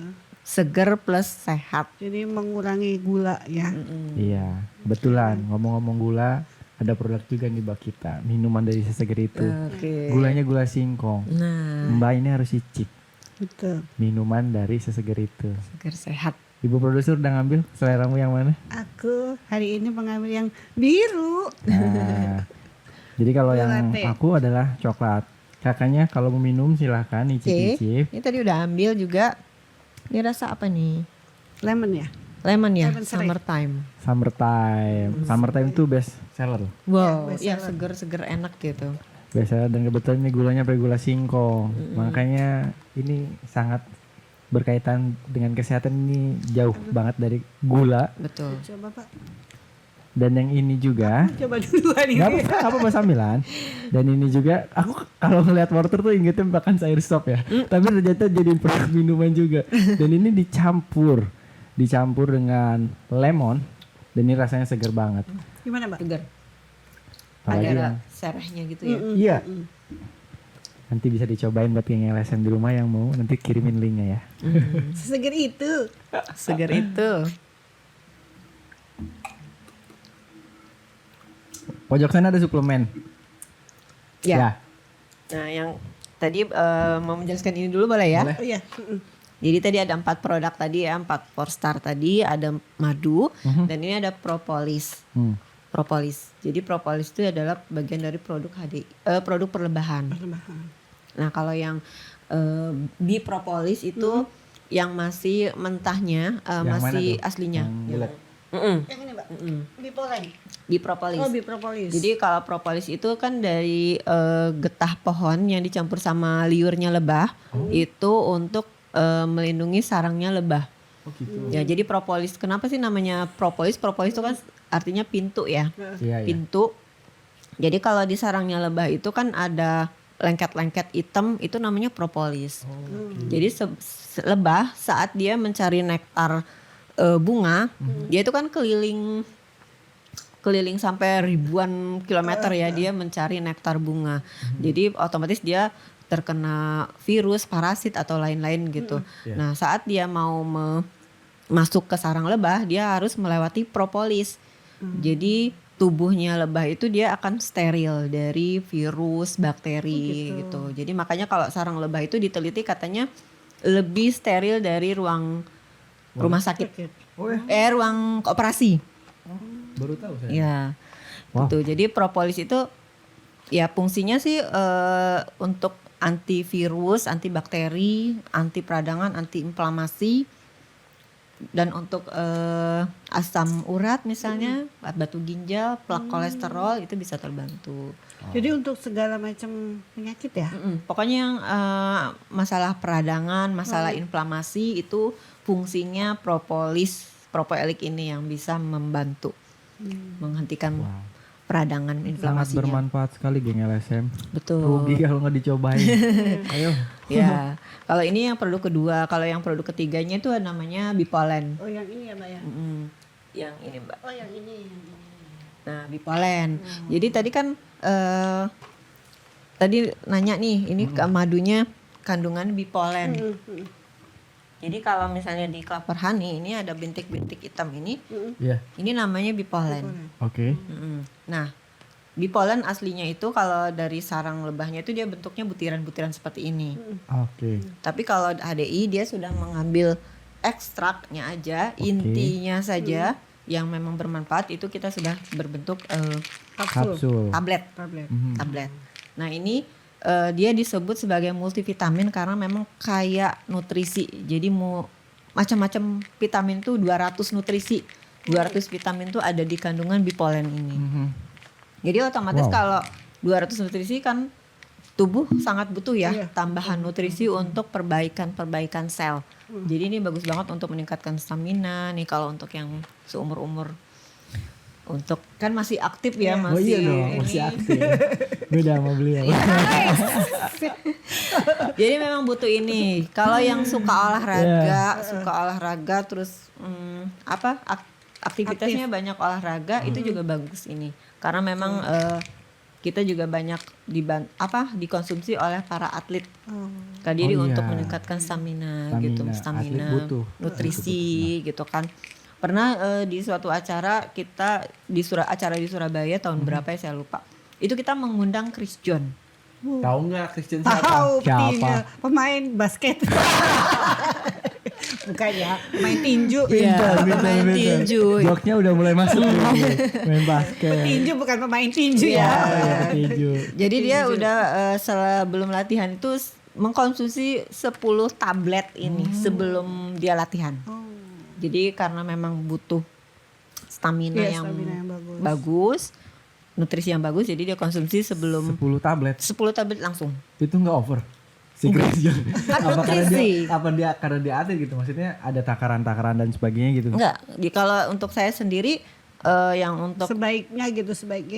seger plus sehat. Jadi mengurangi gula ya. Iya, betulan. Ngomong-ngomong gula, ada produk juga nih Mbak kita, minuman dari seseger itu. Oke. Gulanya gula singkong. Nah, Mbak ini harus cicip Betul. minuman dari seseger itu. seger sehat. Ibu produser udah ngambil seleramu yang mana? Aku hari ini mengambil yang biru. Nah, jadi kalau yang Latte. aku adalah coklat. Kakaknya kalau mau minum silahkan Oke. icip-icip. Ini tadi udah ambil juga. Ini rasa apa nih? Lemon ya. Lemon ya, Lemon sereh. summertime. Summertime tuh best seller. Wow, best ya seller. seger-seger enak gitu. Best seller dan kebetulan ini gulanya pakai gula singkong. Makanya ini sangat berkaitan dengan kesehatan, ini jauh banget dari gula. Betul. Coba Pak. Dan yang ini juga Coba duluan ini. nggak apa-apa sambilan. Dan ini juga aku kalau ngeliat wortel tuh ingetnya makan sayur sop ya. Tapi ternyata jadi produk minuman juga. Dan ini dicampur dengan lemon. Dan ini rasanya seger banget. Gimana, Mbak? Segar. Apalagi Ada yang serehnya gitu ya. iya. Nanti bisa dicobain buat yang LSM di rumah yang mau. Nanti kirimin linknya ya. Seseger itu. Segar itu. Pojok sana ada suplemen. Ya. Nah, yang tadi mau menjelaskan ini dulu boleh ya? Boleh. Oh iya. Jadi tadi ada 4 produk tadi ya, 4 Forstar tadi, ada madu dan ini ada propolis. Propolis. Jadi propolis itu adalah bagian dari produk produk perlebahan. Perlembahan. Nah, kalau yang bipropolis itu yang masih mentahnya, Yang mana masih tuh? aslinya. Yang bulat. Yang ini, Mbak. Bipolen. Bipropolis. Oh, bipropolis. Jadi kalau propolis itu kan dari getah pohon yang dicampur sama liurnya lebah, itu untuk melindungi sarangnya lebah. Oh gitu. Ya, jadi propolis. Kenapa sih namanya propolis? Propolis itu kan artinya pintu ya. Iya, iya. Pintu. Jadi kalau di sarangnya lebah itu kan ada lengket-lengket hitam, itu namanya propolis. Jadi lebah saat dia mencari nektar bunga, dia itu kan keliling sampai ribuan kilometer ya, dia mencari nektar bunga. Jadi otomatis dia terkena virus, parasit atau lain-lain gitu. Nah, saat dia mau masuk ke sarang lebah, dia harus melewati propolis. Jadi tubuhnya lebah itu dia akan steril dari virus, bakteri gitu. Jadi makanya kalau sarang lebah itu diteliti katanya lebih steril dari ruang rumah sakit. Oh ya, Ruang operasi. baru tahu saya. Ya. Wow. Gitu. Jadi propolis itu ya fungsinya sih untuk antivirus, antibakteri, anti peradangan, anti inflamasi, dan untuk asam urat misalnya, batu ginjal, plak kolesterol itu bisa terbantu. Jadi untuk segala macam penyakit ya? Pokoknya yang masalah peradangan, masalah inflamasi itu fungsinya propolik ini yang bisa membantu menghentikan peradangan Sangat inflamasinya. bermanfaat sekali geng LSM. Betul. Rugi kalau nggak dicobain. Ayo. Ya, kalau ini yang produk kedua, kalau yang produk ketiganya itu namanya bipolen. Oh, yang ini ya, Mbak ya? Yang ini Mbak. Oh, yang ini. Nah, bipolen. Jadi tadi kan tadi nanya nih, ini madunya kandungan bipolen. Jadi kalau misalnya di Clover Honey ini ada bintik-bintik hitam ini, Iya. ini namanya bipolen. Oke. Nah, bipolen aslinya itu kalau dari sarang lebahnya itu dia bentuknya butiran-butiran seperti ini. Oke. Tapi kalau HDI dia sudah mengambil ekstraknya aja, intinya saja yang memang bermanfaat itu kita sudah berbentuk Kapsul. tablet. Tablet. Nah, ini dia disebut sebagai multivitamin karena memang kaya nutrisi. Jadi macam-macam vitamin tuh 200 nutrisi. 200 vitamin tuh ada di kandungan bipolen ini. Jadi otomatis kalau 200 nutrisi kan tubuh sangat butuh ya tambahan nutrisi untuk perbaikan sel. Jadi ini bagus banget untuk meningkatkan stamina nih kalau untuk yang seumur-umur. Untuk kan masih aktif ya, Oh iya dong, masih aktif. Beda sama beliau. Jadi memang butuh ini. Kalau yang suka olahraga terus aktivitasnya banyak olahraga itu juga bagus ini. Karena memang kita juga banyak dikonsumsi oleh para atlet. Jadi untuk meningkatkan stamina gitu, Atlet butuh. nutrisi gitu kan. Pernah di suatu acara kita di Surabaya tahun berapa ya saya lupa. Itu kita mengundang Chris John. Tahu nggak Christian siapa? Tahu, Siapa? pemain basket. Bukan ya, pemain tinju. Pemain tinju. Joknya udah mulai masuk nih. Main basket. Tinju bukan pemain tinju ya. Tinju. Jadi dia udah sebelum latihan itu mengkonsumsi 10 tablet ini sebelum dia latihan. Jadi karena memang butuh stamina yang bagus, nutrisi yang bagus, jadi dia konsumsi sebelum 10 tablet. 10 tablet langsung. Itu nggak over. Si Christian. Apa nutrisi. karena dia atlet gitu? Maksudnya ada takaran-takaran dan sebagainya gitu? Enggak, kalau untuk saya sendiri yang untuk Sebaiknya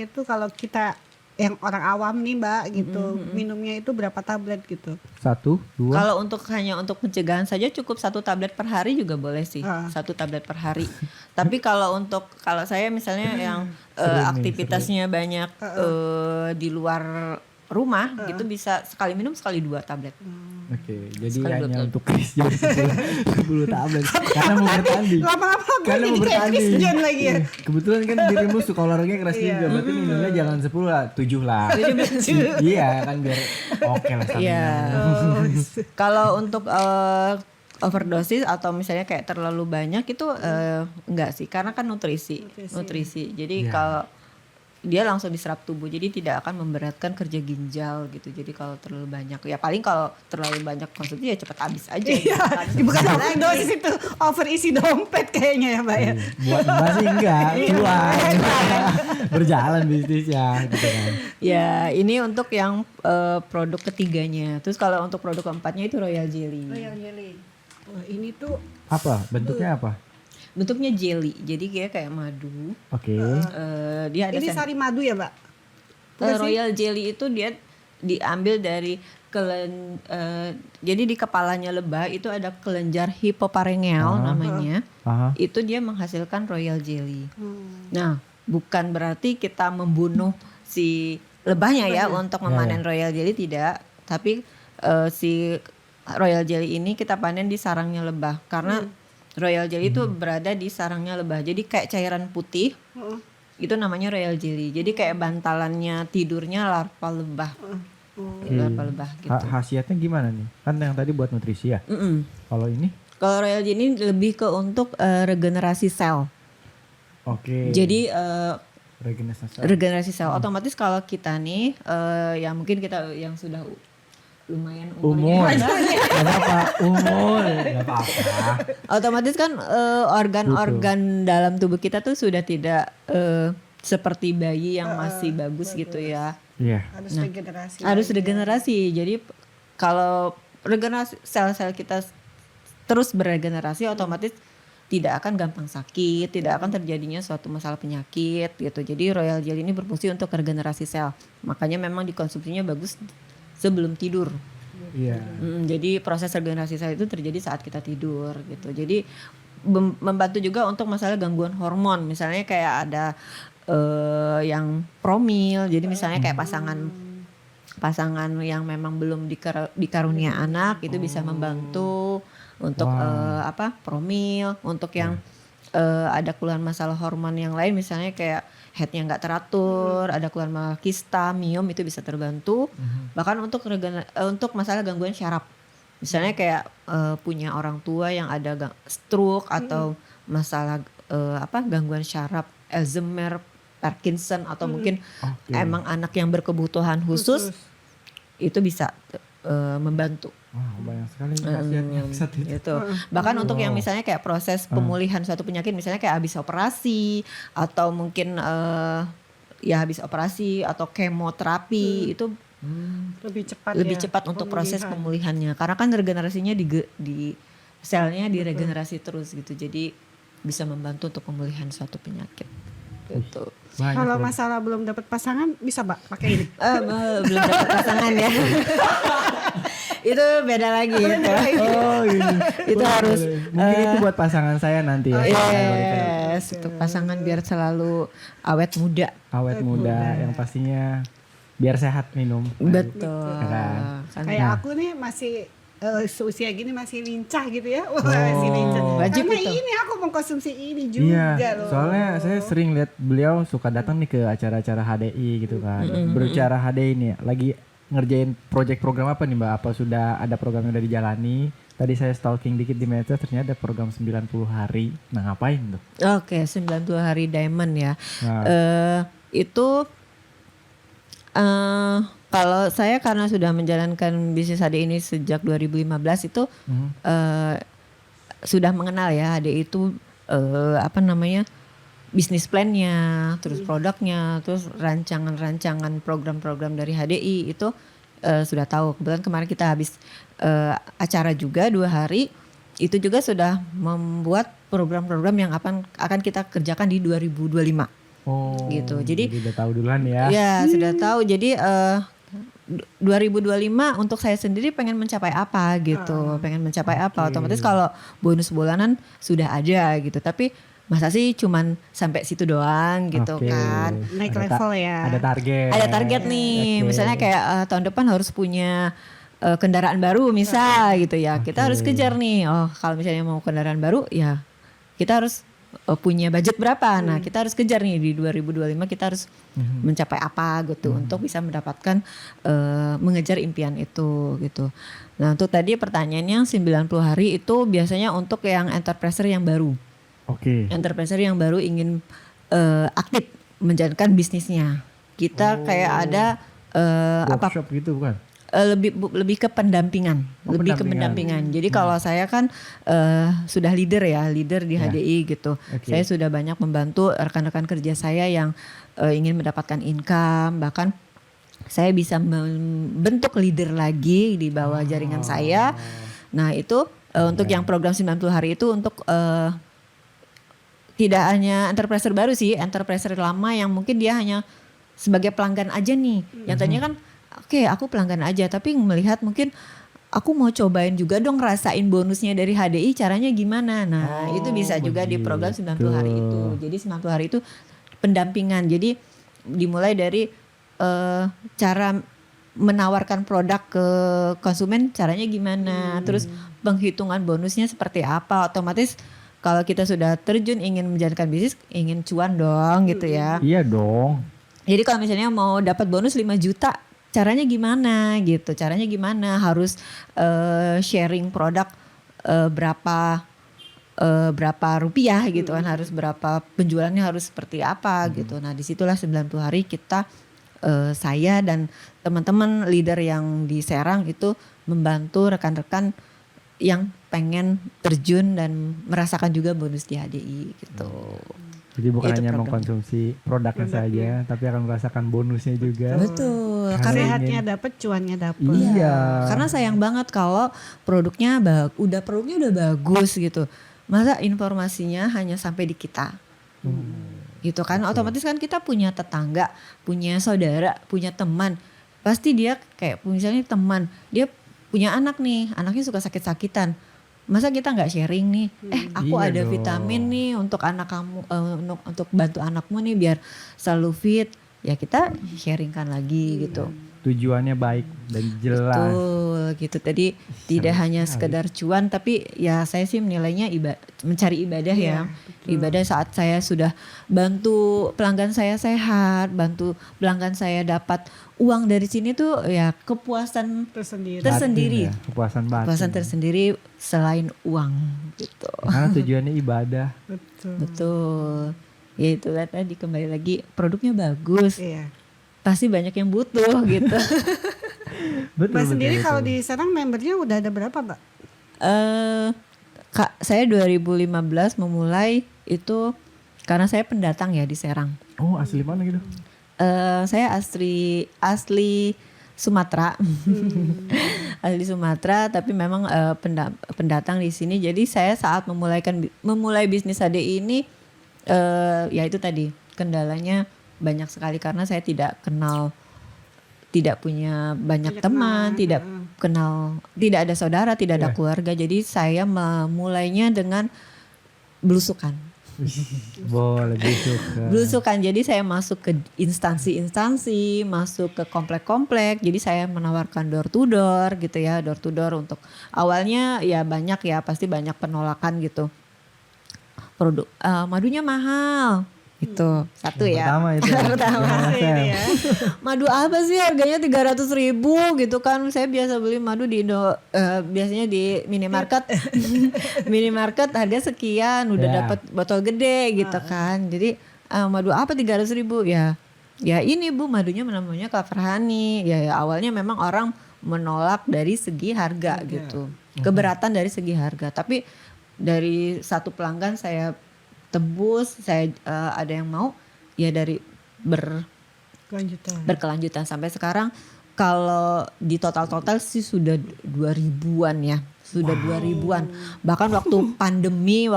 itu kalau kita yang orang awam nih Mbak gitu, minumnya itu berapa tablet gitu? 1, 2. kalau hanya untuk pencegahan saja cukup 1 tablet per hari juga boleh sih, Ah. 1 tablet per hari. Tapi kalau saya misalnya yang Seru nih, aktivitasnya banyak di luar rumah gitu, bisa sekali minum sekali 2 tablet. Oke, jadi Sekali hanya betul. untuk Christian 10 tablet karena mau bertanding. Lama-lama gue Karena mau jadi kayak bertanding. Christian lagi ya. Iya. Kebetulan kan dirimu suka olahraga keras juga, berarti minumnya jangan 10 lah, 7 lah. Iya kan biar oke lah stamina. Iya. Oh, Kalau untuk overdosis atau misalnya kayak terlalu banyak itu enggak sih, karena kan nutrisi. Jadi Iya. kalau dia langsung diserap tubuh, jadi tidak akan memberatkan kerja ginjal gitu. Jadi kalau terlalu banyak, ya paling kalau terlalu banyak konsumsi ya cepat habis aja. Iya, bukan overdosis itu, overisi dompet kayaknya ya Mbak ya. Buat Mbak sih enggak, cuan. Berjalan bisnisnya gitu kan. Ya, ini untuk yang produk ketiganya. Terus kalau untuk produk keempatnya itu Royal Jelly. Royal Jelly. Wah, ini tuh Apa? Bentuknya apa? Bentuknya jelly, jadi kayak madu. Oke. Dia ada ini sari madu ya Mbak? Bukan sih? Royal Jelly itu dia diambil dari jadi di kepalanya lebah itu ada kelenjar hipoparengeal namanya. Aha. Itu dia menghasilkan Royal Jelly. Nah, bukan berarti kita membunuh si lebahnya ya untuk memanen Royal Jelly, tidak. Tapi si Royal Jelly ini kita panen di sarangnya lebah, karena Royal Jelly itu berada di sarangnya lebah. Jadi kayak cairan putih. Itu namanya Royal Jelly. Jadi kayak bantalannya tidurnya larva lebah. Larva lebah gitu. Khasiatnya gimana nih? Kan yang tadi buat nutrisi ya. Kalau ini? Kalau Royal Jelly ini lebih ke untuk regenerasi sel. Oke. Jadi regenerasi. sel. Otomatis kalau kita nih yang mungkin kita yang sudah lumayan Umur. umurnya, Gak apa-apa. Umur. Gak apa-apa. otomatis kan organ-organ dalam tubuh kita tuh sudah tidak seperti bayi yang masih bagus gitu ya. Iya. Harus regenerasi. Harus lagi. regenerasi. Jadi kalau regenerasi sel-sel kita terus beregenerasi, otomatis tidak akan gampang sakit, tidak akan terjadinya suatu masalah penyakit gitu. Jadi Royal Jelly ini berfungsi untuk regenerasi sel. Makanya memang dikonsumsinya bagus sebelum tidur. Iya. Jadi proses regenerasi sel itu terjadi saat kita tidur gitu. Jadi membantu juga untuk masalah gangguan hormon. Misalnya kayak ada yang promil. Jadi misalnya kayak pasangan yang memang belum dikarunia anak itu bisa membantu untuk promil. Untuk yang ada keluhan masalah hormon yang lain, misalnya kayak headnya nggak teratur, ada keluhan masalah kista, miom, itu bisa terbantu. Bahkan untuk masalah gangguan syaraf, misalnya kayak punya orang tua yang ada stroke atau masalah gangguan syaraf, Alzheimer, Parkinson, atau mungkin emang anak yang berkebutuhan khusus, itu bisa membantu. Wah, banyak sekali khasiatnya saat itu. Gitu. Bahkan untuk yang misalnya kayak proses pemulihan suatu penyakit, misalnya kayak habis operasi atau mungkin habis operasi atau kemoterapi, itu lebih cepat untuk proses pemulihannya, karena kan regenerasinya di selnya diregenerasi terus gitu. Jadi bisa membantu untuk pemulihan suatu penyakit gitu. Kalau masalah belum dapat pasangan bisa Mbak pakai ini. Belum dapat pasangan ya. Itu beda lagi gitu. Oh ini. Itu harus Mungkin itu buat pasangan saya nanti ya. yes, untuk pasangan biar selalu awet muda. Awet muda yang pastinya biar sehat minum. Betul. Kan. Kayak aku nih masih seusia gini masih lincah gitu ya. Wah, masih lincah. Wajib Karena itu. ini aku mengkonsumsi ini juga Iya, loh. soalnya saya sering lihat beliau suka datang nih ke acara-acara HDI gitu kan. Berbicara HDI nih, lagi ngerjain project program apa nih Mbak? Apa sudah ada program yang udah dijalani? Tadi saya stalking dikit di medsos, ternyata ada program 90 hari. Nah ngapain tuh? Oke, 90 hari diamond ya. Nah. Itu kalau saya karena sudah menjalankan bisnis HDI ini sejak 2015 itu sudah mengenal ya HDI itu bisnis plan-nya, terus produknya, terus rancangan-rancangan program-program dari HDI itu sudah tahu. Kebetulan kemarin kita habis acara juga 2 hari itu juga sudah membuat program-program yang akan kita kerjakan di 2025 gitu. Jadi udah tahu duluan ya. ya sudah tahu. Jadi 2025 untuk saya sendiri pengen mencapai apa gitu, pengen mencapai apa. Otomatis kalau bonus bulanan sudah ada gitu, tapi masa sih cuman sampai situ doang gitu Oke. kan. Naik Ada level ya. Ada target. Ada target nih, Oke. misalnya kayak tahun depan harus punya kendaraan baru misal gitu ya. Kita harus kejar nih. Oh, kalau misalnya mau kendaraan baru ya kita harus punya budget berapa. Nah, kita harus kejar nih di 2025 kita harus mencapai apa gitu untuk bisa mendapatkan mengejar impian itu gitu. Nah, untuk tadi pertanyaannya 90 hari itu biasanya untuk yang entrepreneur yang baru. Oke. Entrepreneur yang baru ingin aktif menjalankan bisnisnya. Kita kayak ada Workshop gitu bukan? lebih ke pendampingan, lebih ke pendampingan. Jadi kalau saya kan sudah leader di HDI gitu. Oke. Saya sudah banyak membantu rekan-rekan kerja saya yang ingin mendapatkan income, bahkan saya bisa membentuk leader lagi di bawah jaringan saya. Nah, itu untuk yang program 90 hari itu untuk tidak hanya entrepreneur baru sih, entrepreneur lama yang mungkin dia hanya sebagai pelanggan aja nih. Yang tadinya kan oke, aku pelanggan aja, tapi melihat mungkin aku mau cobain juga dong rasain bonusnya dari HDI, caranya gimana. Nah, itu bisa juga di program 90 hari itu. Jadi 90 hari itu pendampingan. Jadi dimulai dari cara menawarkan produk ke konsumen, caranya gimana. Terus penghitungan bonusnya seperti apa. Otomatis kalau kita sudah terjun ingin menjalankan bisnis, ingin cuan dong gitu ya. Iya dong. Jadi kalau misalnya mau dapat bonus 5 juta, caranya gimana gitu? Caranya gimana? Harus sharing produk berapa rupiah gitu kan? Harus berapa, penjualannya harus seperti apa gitu. Nah, disitulah 90 hari kita saya dan teman-teman leader yang di Serang itu membantu rekan-rekan yang pengen terjun dan merasakan juga bonus di HDI gitu. Jadi bukan Itu hanya programnya. mengkonsumsi produknya saja, tapi akan merasakan bonusnya juga. Betul. Karena Sehatnya dapat, cuannya dapat. Iya. Karena sayang banget kalau produknya produknya udah bagus gitu. Masa informasinya hanya sampai di kita. Gitu kan. Otomatis kan kita punya tetangga, punya saudara, punya teman. Pasti dia kayak misalnya teman, dia punya anak nih, anaknya suka sakit-sakitan. Masa kita nggak sharing nih? Aku Iya ada dong. vitamin nih untuk anak kamu, untuk bantu anakmu nih biar selalu fit. Ya kita sharingkan lagi gitu. Tujuannya baik dan jelas. Betul gitu. Tadi tidak hanya sekedar cuan, tapi ya saya sih menilainya mencari ibadah ya. Ibadah saat saya sudah bantu pelanggan saya sehat, bantu pelanggan saya dapat uang dari sini tuh ya kepuasan Tersendiri. tersendiri. Batin ya, kepuasan batin. Kepuasan tersendiri selain uang gitu. Karena tujuannya ibadah. Betul. Betul. Ya itulah tadi kembali lagi produknya bagus. Iya. Pasti banyak yang butuh gitu. Betul. Mbak sendiri betul. kalau di Serang membernya udah ada berapa, Mbak? Kak, saya 2015 memulai itu karena saya pendatang ya di Serang. Oh, asli mana gitu? Saya asli Sumatera, asli Sumatera, tapi memang pendatang di sini. Jadi saya saat memulai bisnis HDI ini, ya itu tadi kendalanya banyak sekali karena saya tidak punya banyak teman, tidak ada saudara, tidak ada keluarga. Jadi saya memulainya dengan belusukan. Boleh suka. Belusukan. Jadi saya masuk ke instansi-instansi, masuk ke komplek-komplek. Jadi saya menawarkan door to door gitu ya, door to door untuk awalnya ya banyak ya, pasti banyak penolakan gitu. Produk madunya mahal. Itu satu ya. Pertama itu. Pertama. Ini ya. Madu apa sih harganya 300.000 gitu kan. Saya biasa beli madu di biasanya di minimarket. Minimarket harga sekian udah Ya. dapat botol gede gitu kan. Jadi madu apa 300.000 ya. Ya ini Bu, madunya namanya Cover Honey. Ya awalnya memang orang menolak dari segi harga gitu. Keberatan dari segi harga. Tapi dari satu pelanggan saya tebus, saya ada yang mau ya dari Lanjutan. berkelanjutan sampai sekarang. Kalau di total sih sudah 2000-an ya, sudah 2000-an. Bahkan waktu pandemi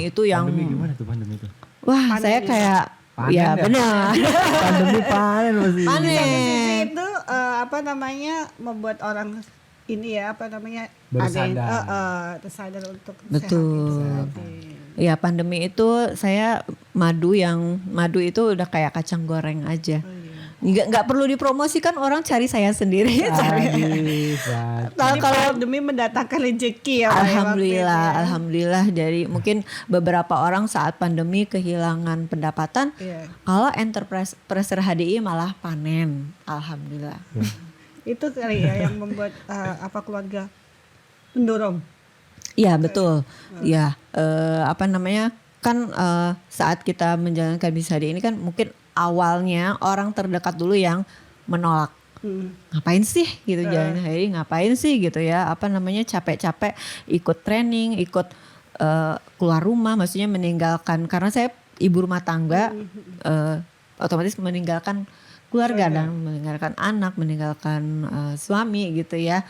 itu yang Pandemi gimana tuh pandemi itu? wah Panen saya ya? kayak Panen ya ya? benar. Pandemi panen masih. Panen. Itu apa namanya membuat orang ini ya apa namanya Bersadar. tersadar untuk Betul. sehat itu tadi. Ya pandemi itu saya madu itu udah kayak kacang goreng aja. Nggak perlu dipromosikan, orang cari saya sendiri. Cari. Nah, Jadi kalau pandemi mendatangkan rezeki ya Pak, ya, waktu alhamdulillah, itu ya. alhamdulillah dari mungkin beberapa orang saat pandemi kehilangan pendapatan. Iya. Kalau enterprise HDI malah panen, alhamdulillah. Itu kali ya yang membuat apa keluarga mendorong. Iya betul, ya apa namanya kan saat kita menjalankan bisnis HDI ini kan mungkin awalnya orang terdekat dulu yang menolak. Ngapain sih gitu jalan HDI, ngapain sih gitu ya, apa namanya capek-capek ikut training, ikut keluar rumah, maksudnya meninggalkan, karena saya ibu rumah tangga, otomatis meninggalkan keluarga dan meninggalkan anak, meninggalkan suami gitu ya.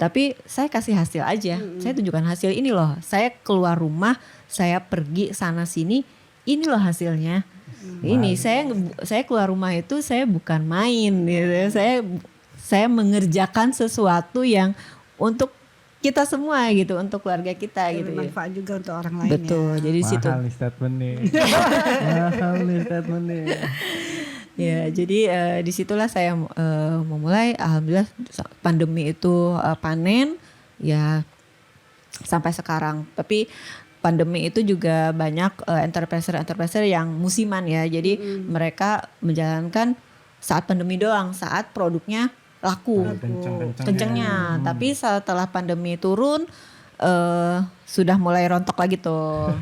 Tapi saya kasih hasil aja, saya tunjukkan hasil ini loh, saya keluar rumah, saya pergi sana sini, ini loh hasilnya. Ini saya keluar rumah itu saya bukan main gitu. Saya mengerjakan sesuatu yang untuk kita semua gitu, untuk keluarga kita gitu ya. Bermanfaat juga untuk orang lain. Betul. Ya. Jadi situ. Mahal nih statement nih. Mahal nih statement nih. Ya, jadi disitulah saya memulai. Alhamdulillah pandemi itu panen ya sampai sekarang. Tapi pandemi itu juga banyak enterpriser yang musiman ya. Jadi mereka menjalankan saat pandemi doang, saat produknya laku, kencengnya. Tapi setelah pandemi turun sudah mulai rontok lagi tuh,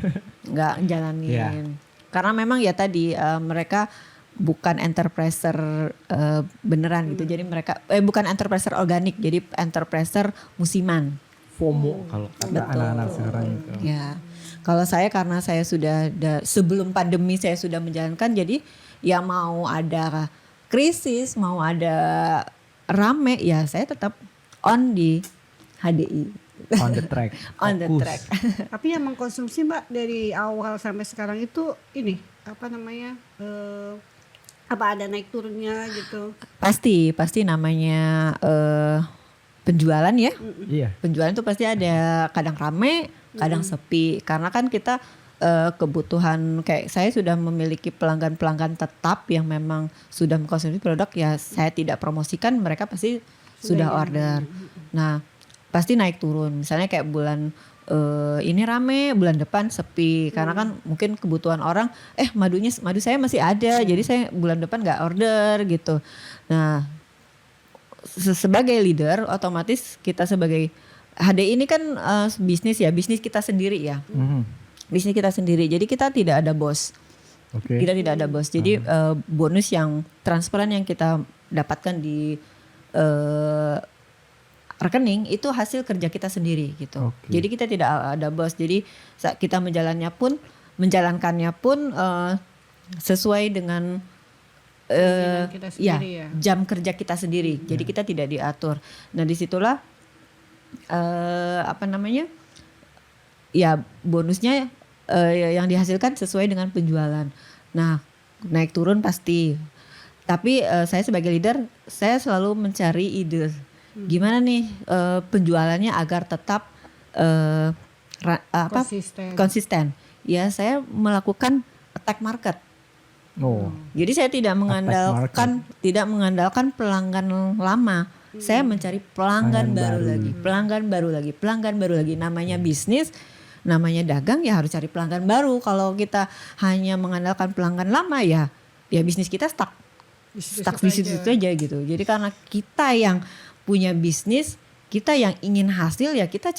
nggak jalanin. Karena memang ya tadi mereka bukan enterpriser beneran gitu. Jadi mereka bukan enterpriser organik, jadi enterpriser musiman. FOMO kalau kata anak-anak sekarang itu. Ya, kalau saya karena saya sudah sebelum pandemi saya sudah menjalankan, jadi ya mau ada krisis, mau ada rame, ya saya tetap on di HDI. On the track. On the Fokus. track. Tapi yang mengkonsumsi Mbak dari awal sampai sekarang itu ini apa namanya apa ada naik turunnya gitu? Pasti namanya penjualan ya. Iya. Penjualan itu pasti ada kadang rame, kadang sepi. Karena kan kita kebutuhan, kayak saya sudah memiliki pelanggan-pelanggan tetap yang memang sudah mengkonsumsi produk, ya saya tidak promosikan, mereka pasti sudah order. Nah pasti naik turun. Misalnya kayak bulan ini rame, bulan depan sepi. Karena kan mungkin kebutuhan orang, madu saya masih ada, jadi saya bulan depan nggak order gitu. Nah sebagai leader, otomatis kita sebagai HDI ini kan bisnis kita sendiri ya. Bisnis kita sendiri, jadi kita tidak ada bos. Kita tidak ada bos. Jadi bonus yang transparan yang kita dapatkan di rekening itu hasil kerja kita sendiri gitu. Jadi kita tidak ada bos. Jadi kita menjalankannya pun sesuai dengan Kita sendiri ya. jam kerja kita sendiri. Jadi kita tidak diatur. Nah disitulah apa namanya? Ya bonusnya yang dihasilkan sesuai dengan penjualan. Nah naik turun pasti. Tapi saya sebagai leader, saya selalu mencari ide. Gimana nih penjualannya agar tetap konsisten. Ya saya melakukan attack market. Jadi saya tidak mengandalkan pelanggan lama. Saya mencari pelanggan baru lagi. Namanya bisnis, namanya dagang, ya harus cari pelanggan baru. Kalau kita hanya mengandalkan pelanggan lama, ya bisnis kita stuck di situ aja gitu. Jadi karena kita yang punya bisnis, kita yang ingin hasil, ya kita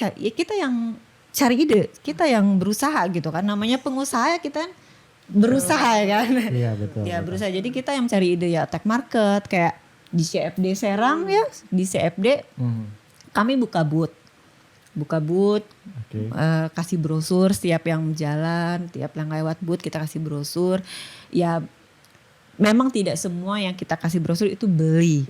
yang cari ide, kita yang berusaha gitu kan. Namanya pengusaha, kita berusaha kan. Iya betul. Ya berusaha. Jadi kita yang cari ide, ya attack market, kayak di CFD Serang ya, di CFD kami buka booth, kasih brosur setiap yang jalan, tiap yang lewat booth kita kasih brosur. Ya memang tidak semua yang kita kasih brosur itu beli,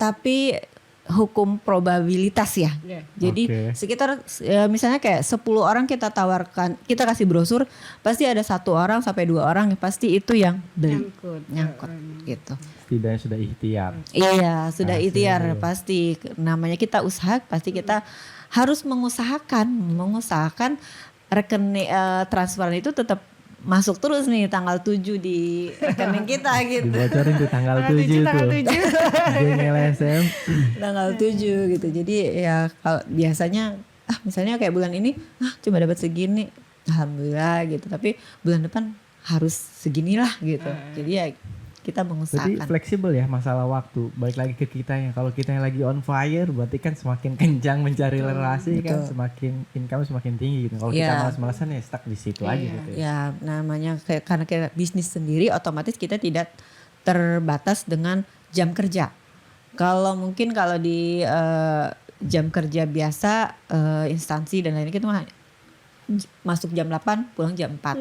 tapi hukum probabilitas ya. Iya. Jadi Oke. sekitar misalnya kayak 10 orang kita tawarkan, kita kasih brosur, pasti ada 1 orang sampai 2 orang yang pasti itu yang beli, nyangkut gitu. Setidaknya sudah ikhtiar. Iya, sudah Hasil. ikhtiar pasti. Namanya kita usaha, pasti kita harus mengusahakan rekening transferan itu tetap masuk terus nih tanggal 7 di rekening kita gitu. Dibocorin di tanggal 7 tanggal tuh. 7. Geng LSM. Tanggal 7 gitu. Jadi ya kalau biasanya misalnya kayak bulan ini cuma dapat segini, alhamdulillah gitu. Tapi bulan depan harus seginilah gitu. Jadi ya kita Berarti mengusahakan. fleksibel ya masalah waktu. Balik lagi ke kita yang kalau kita yang lagi on fire berarti kan semakin kencang mencari relasi kan, betul. semakin income semakin tinggi gitu. Kalau Iya. kita malas-malasan ya stuck di situ aja gitu ya. Ya namanya karena kita bisnis sendiri, otomatis kita tidak terbatas dengan jam kerja. Kalau mungkin kalau di jam kerja biasa instansi dan lainnya kita masuk jam 8 pulang jam 4.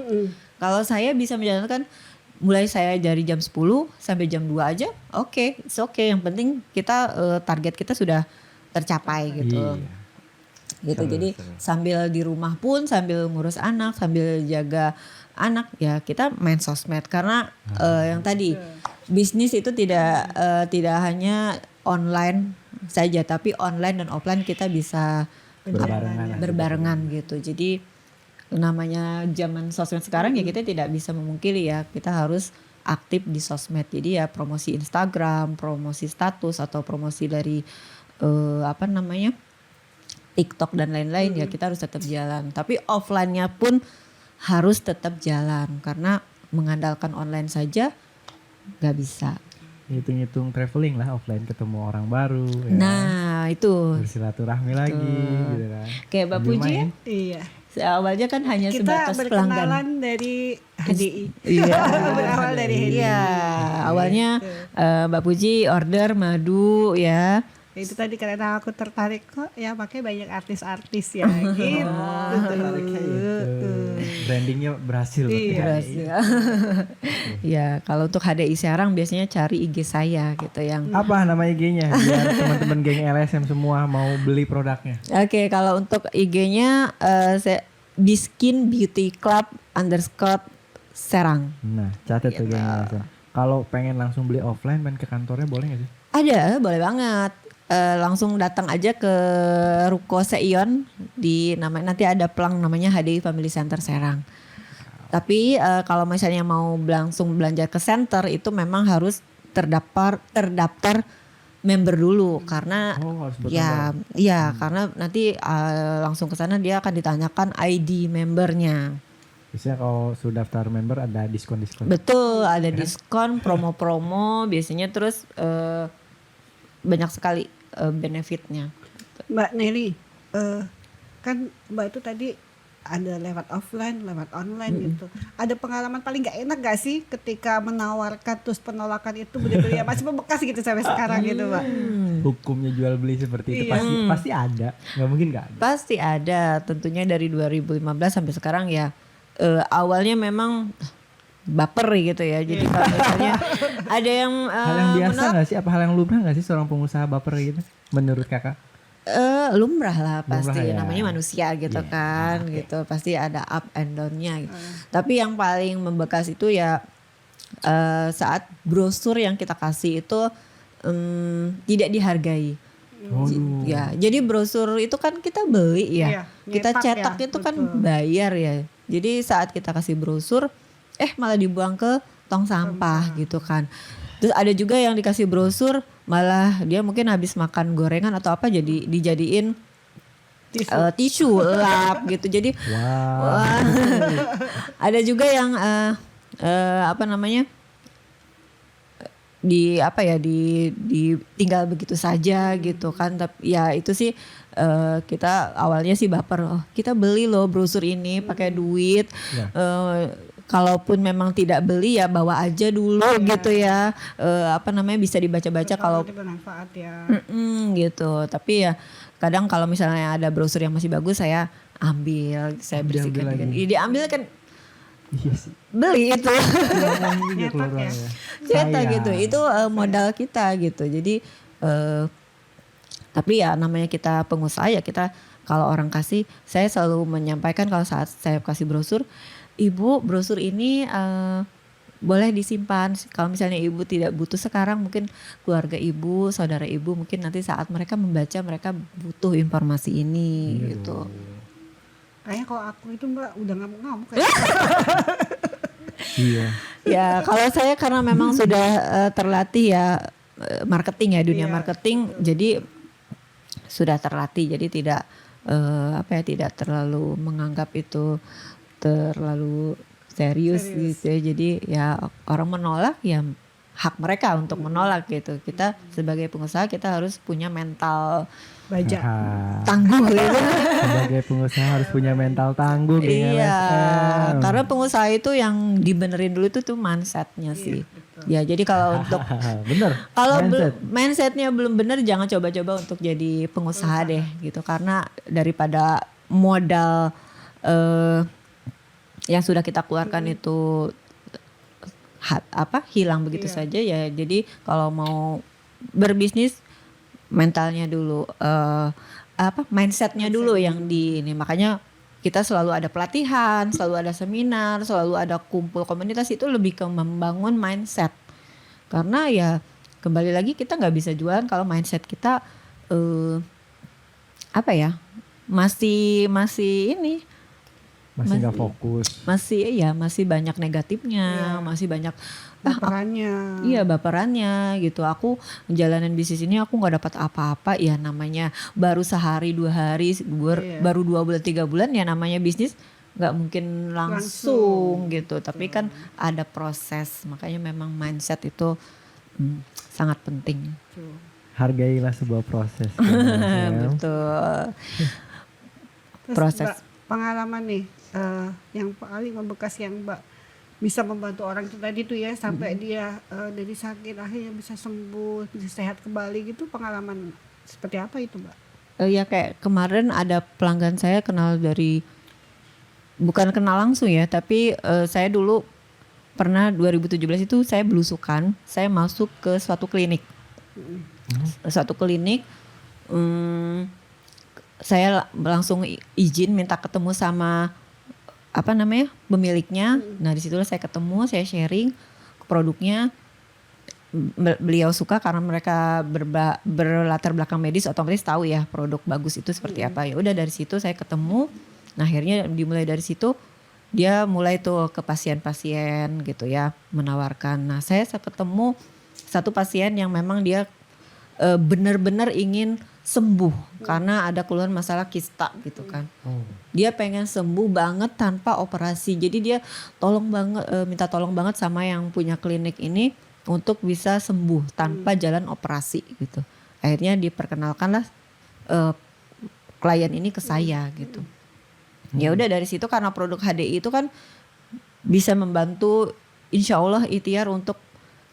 Kalau saya bisa menjalankan mulai saya dari jam 10 sampai jam 2 aja, oke, it's okay. Yang penting kita target kita sudah tercapai gitu. Iya. Gitu. Seru, Jadi seru. sambil di rumah pun sambil ngurus anak, sambil jaga anak, ya kita main sosmed karena yang tadi bisnis itu tidak hanya online saja, tapi online dan offline kita bisa berbarengan gitu. Jadi namanya zaman sosmed sekarang ya kita tidak bisa memungkiri ya, kita harus aktif di sosmed. Jadi ya promosi Instagram, promosi status atau promosi dari TikTok dan lain-lain ya kita harus tetap jalan. Tapi offline-nya pun harus tetap jalan karena mengandalkan online saja nggak bisa. Hitung-hitung traveling lah offline, ketemu orang baru ya. Nah itu Bersilaturahmi lagi gitu kan. kayak Mbak Sambil Puji ya, main. Iya. awalnya kan hanya Kita sebatas pelanggan. berkenalan dari HDI. Iya. Berawal dari HDI. Iya, awalnya Mbak Puji order madu ya. Itu tadi karena aku tertarik kok ya pakai banyak artis-artis ya gitu. Tertariknya itu. Brandingnya berhasil. Iya. Berhasil. Ya, kalau untuk HDI Serang biasanya cari IG saya gitu yang. Apa nama IG-nya biar teman-teman geng LSM semua mau beli produknya? Oke, kalau untuk IG-nya Biskin Beauty Club _Serang. Nah, catat tuh Gitu. geng LSM. Kalau pengen langsung beli offline main ke kantornya boleh gak sih? Ada, boleh banget. Langsung datang aja ke Ruko Seion di nanti ada pelang namanya HDI Family Center Serang. Tapi kalau misalnya mau langsung belanja ke center itu memang harus terdaftar member dulu karena Oh, harus ya karena nanti langsung ke sana dia akan ditanyakan ID membernya. Biasanya kalau sudah daftar member ada diskon-diskon. Betul, ada diskon, promo-promo biasanya, terus banyak sekali benefitnya. Mbak Nelly, kan Mbak itu tadi ada lewat offline, lewat online gitu. Ada pengalaman paling gak enak gak sih ketika menawarkan terus penolakan itu benar-benar ya masih membekas gitu sampai sekarang gitu Mbak? Hukumnya jual beli seperti itu pasti ada, nggak mungkin nggak ada. Pasti ada, tentunya dari 2015 sampai sekarang ya. Awalnya memang baper gitu ya. Jadi kalau misalnya ada yang Hal yang biasa nggak sih? Apa hal yang lumrah nggak sih seorang pengusaha baper gitu? Menurut kakak? lumrah lah pasti, Lumrah ya. namanya manusia gitu Iya, kan, oke. gitu pasti ada up and down-nya gitu. Tapi yang paling membekas itu ya saat brosur yang kita kasih itu tidak dihargai. Waduh. Ya, jadi brosur itu kan kita beli ya, Iya, kita nyetak cetak ya, itu kan betul. bayar ya. Jadi saat kita kasih brosur, malah dibuang ke tong sampah gitu kan. Terus ada juga yang dikasih brosur, malah dia mungkin habis makan gorengan atau apa jadi dijadiin tisu lap gitu. Jadi Wah. wah, ada juga yang di tinggal begitu saja gitu kan. Tapi ya itu sih kita awalnya sih baper, kita beli loh brosur ini pakai duit. Ya. Kalaupun memang tidak beli ya bawa aja dulu gitu ya. Bisa dibaca-baca kalau bermanfaat ya. gitu. Tapi ya kadang kalau misalnya ada brosur yang masih bagus saya ambil, saya bersihkan. Diambil lagi. Iya, diambil kan Iya sih. beli itu. Ngomong juga Nyetak keluar ya. ya. Cetak Sayang. gitu. Itu modal kita gitu. Jadi Tapi ya namanya kita pengusaha ya kita kalau orang kasih, saya selalu menyampaikan kalau saat saya kasih brosur, Ibu brosur ini boleh disimpan. Kalau misalnya ibu tidak butuh sekarang, mungkin keluarga ibu, saudara ibu mungkin nanti saat mereka membaca mereka butuh informasi ini gitu. Kayaknya kalau aku itu Mbak udah ngamuk-ngamuk kayak. Iya. Ya kalau saya karena memang sudah terlatih ya marketing ya dunia Iya, marketing, jadi sudah terlatih, jadi tidak tidak terlalu menganggap itu terlalu serius gitu ya. Jadi ya orang menolak ya hak mereka untuk menolak gitu. Kita sebagai pengusaha kita harus punya mental Baja. tangguh gitu. Sebagai pengusaha harus punya mental tangguh nih Iya, LSM. karena pengusaha itu yang dibenerin dulu itu tuh mindsetnya sih. Ya jadi kalau untuk Bener. kalau mindset. mindsetnya belum bener jangan coba-coba untuk jadi pengusaha deh gitu. Karena daripada modal yang sudah kita keluarkan itu hilang begitu saja ya. Jadi kalau mau berbisnis mentalnya dulu mindsetnya dulu yang di ini. Makanya kita selalu ada pelatihan, selalu ada seminar, selalu ada kumpul komunitas, itu lebih ke membangun mindset. Karena ya kembali lagi kita nggak bisa jualan kalau mindset kita masih ini. Masih nggak fokus. Masih banyak negatifnya, masih banyak Baperannya. Iya baperannya gitu. Aku menjalanin bisnis ini aku nggak dapat apa-apa ya, namanya baru sehari 2 hari, baru 2 bulan 3 bulan ya, namanya bisnis nggak mungkin langsung gitu. Tapi kan ada proses, makanya memang mindset itu sangat penting. Hargailah sebuah proses. Betul. Terus Proses. Mbak, pengalaman nih yang paling membekas yang Mbak bisa membantu orang itu tadi tuh ya sampai dia dari sakit akhirnya bisa sembuh, bisa sehat kembali gitu, pengalaman seperti apa itu Mbak? Ya kayak kemarin ada pelanggan saya kenal dari, bukan kenal langsung ya, tapi saya dulu pernah 2017 itu saya belusukan, saya masuk ke suatu klinik. Saya langsung izin minta ketemu sama pemiliknya. Nah di situlah saya ketemu, saya sharing produknya. Beliau suka karena mereka berlatar belakang medis, otomatis tahu ya produk bagus itu seperti apa. Ya udah dari situ saya ketemu. Nah akhirnya dimulai dari situ dia mulai tuh ke pasien-pasien gitu ya, menawarkan. Nah saya ketemu satu pasien yang memang dia benar-benar ingin sembuh karena ada keluhan masalah kista gitu kan. Dia pengen sembuh banget tanpa operasi. Jadi dia minta tolong banget sama yang punya klinik ini untuk bisa sembuh tanpa jalan operasi gitu. Akhirnya diperkenalkanlah klien ini ke saya gitu. Ya udah dari situ karena produk HDI itu kan bisa membantu insya Allah ikhtiar untuk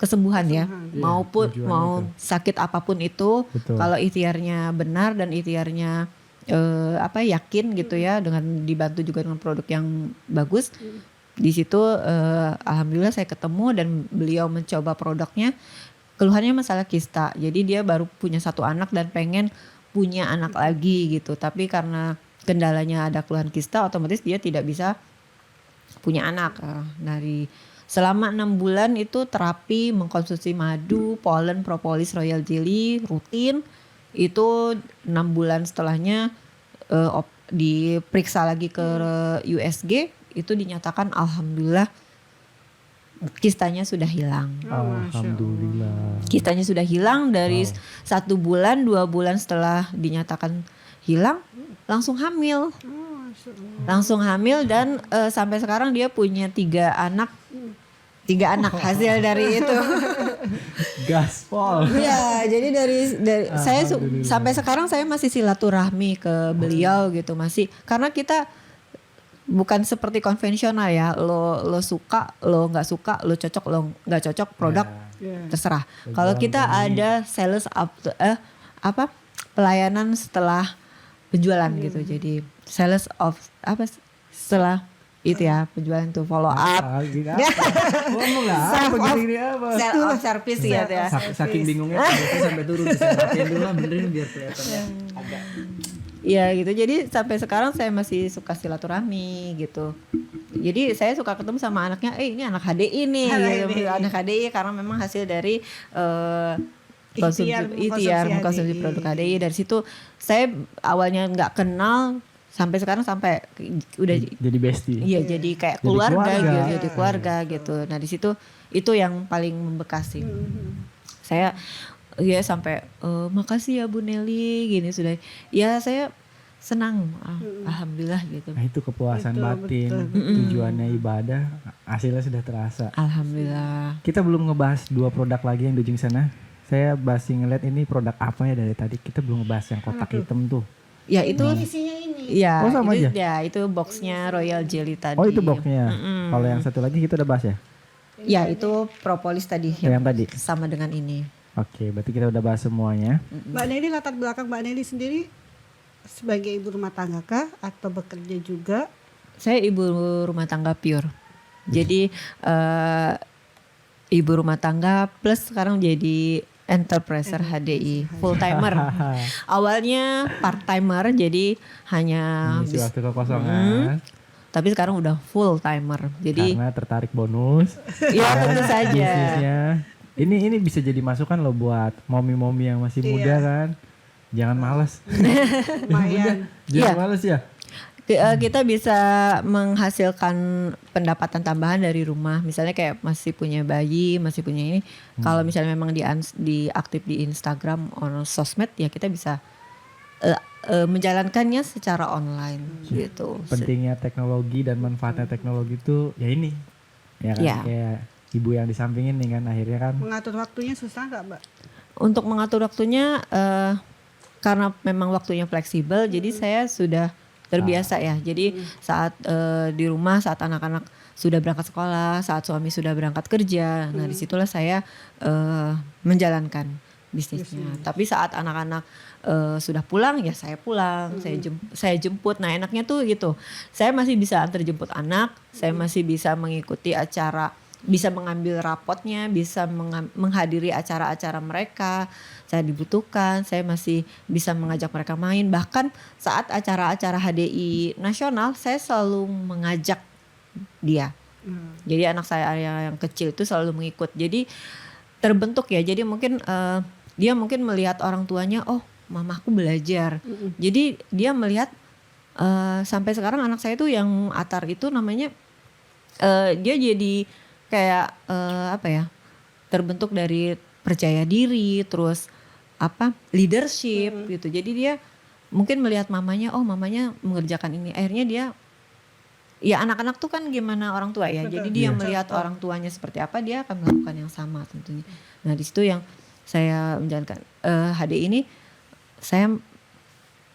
kesembuhan ya, maupun mau sakit apapun itu. Betul. Kalau ikhtiarnya benar dan ikhtiarnya yakin gitu ya, dengan dibantu juga dengan produk yang bagus. Di situ alhamdulillah saya ketemu dan beliau mencoba produknya. Keluhannya masalah kista, jadi dia baru punya 1 anak dan pengen punya anak lagi gitu. Tapi karena kendalanya ada keluhan kista, otomatis dia tidak bisa punya anak. Selama 6 bulan itu terapi, mengkonsumsi madu, polen, propolis, royal jelly rutin. Itu 6 bulan setelahnya diperiksa lagi ke USG, itu dinyatakan alhamdulillah kistanya sudah hilang. Alhamdulillah. Kistanya sudah hilang dari 1 bulan, 2 bulan setelah dinyatakan hilang langsung hamil. Langsung hamil dan sampai sekarang dia punya 3 anak hasil dari itu. Gaspol. Iya, jadi dari saya sampai sekarang saya masih silaturahmi ke beliau gitu, masih, karena kita bukan seperti konvensional ya, lo suka, lo nggak suka, lo cocok, lo nggak cocok, produk terserah. Kalau kita ada sales pelayanan setelah penjualan gitu, jadi sales of setelah itu ya penjualan tuh follow up, Lagi apa? Ngomong lah apa gini apa? sale of service gitu ya. Saking bingungnya biasanya sampai turun saya rapiin dulu lah benerin biar kelihatannya agak. Iya gitu. Jadi sampai sekarang saya masih suka silaturahmi gitu. Jadi saya suka ketemu sama anaknya, ini anak HDI nih, gitu. Anak HDI karena memang hasil dari ikhtiar mengkonsumsi produk HDI. Dari situ saya awalnya nggak kenal, sampai sekarang sampai udah jadi bestie. iya jadi kayak Jadi keluarga keluarga. gitu, jadi keluarga gitu. Nah di situ itu yang paling membekas sih. Saya ya sampai makasih ya Bu Nelly gini sudah. Ya saya senang, alhamdulillah gitu. Nah itu kepuasan Betul, batin, betul. tujuannya ibadah, hasilnya sudah terasa. Alhamdulillah. Kita belum ngebahas 2 produk lagi yang di ujung sana. Saya masih ngeliat ini produk apa ya dari tadi. Kita belum ngebahas yang kotak hitam tuh. Ya itu Isinya ini. ya Oh, sama itu, aja? ya itu boxnya Royal Jelly tadi. Oh itu boxnya. Kalau yang satu lagi kita udah bahas ya. Ya itu propolis tadi Yang tadi. sama dengan ini. Oke, berarti kita udah bahas semuanya. Mbak Nelly, latar belakang Mbak Nelly sendiri sebagai ibu rumah tangga kah atau bekerja juga? Saya ibu rumah tangga pure. Jadi ibu rumah tangga plus sekarang jadi enterpriser HDI full timer. Awalnya part timer jadi hanya Mengisi waktu kekosongan. tapi sekarang udah full timer. Jadi Karena tertarik bonus. ya tentu saja. Bisnisnya. Ini bisa jadi masukan loh buat momi-momi yang masih muda kan. Jangan malas. Lumayan. Jangan Iya. malas ya. Kita bisa menghasilkan pendapatan tambahan dari rumah. Misalnya kayak masih punya bayi, masih punya ini. Kalau misalnya memang di aktif di Instagram atau sosmed ya kita bisa menjalankannya secara online gitu. Pentingnya teknologi dan manfaatnya teknologi itu ya ini. Ya kan Ya. kayak ibu yang di samping ini kan akhirnya kan Mengatur waktunya susah nggak Mbak? Untuk mengatur waktunya karena memang waktunya fleksibel, jadi saya sudah terbiasa ya. Jadi saat di rumah, saat anak-anak sudah berangkat sekolah, saat suami sudah berangkat kerja, nah disitulah saya menjalankan bisnisnya. Tapi saat anak-anak sudah pulang, ya saya pulang, saya jemput. Nah enaknya tuh gitu, saya masih bisa antar jemput anak, saya masih bisa mengikuti acara, bisa mengambil rapotnya, bisa menghadiri acara-acara mereka. Saya dibutuhkan, saya masih bisa mengajak mereka main. Bahkan saat acara-acara HDI nasional, saya selalu mengajak dia. Jadi anak saya yang kecil itu selalu mengikut. Jadi terbentuk ya. Jadi mungkin dia mungkin melihat orang tuanya, oh mamaku belajar. Jadi dia melihat sampai sekarang anak saya tuh yang Atar itu namanya dia jadi kayak apa ya, terbentuk dari percaya diri, terus leadership gitu. Jadi dia mungkin melihat mamanya, oh mamanya mengerjakan ini, akhirnya dia ya anak-anak tuh kan gimana orang tua ya. Betul. Jadi dia melihat orang tuanya seperti apa, dia akan melakukan yang sama tentunya. Nah di situ yang saya menjalankan HD ini, saya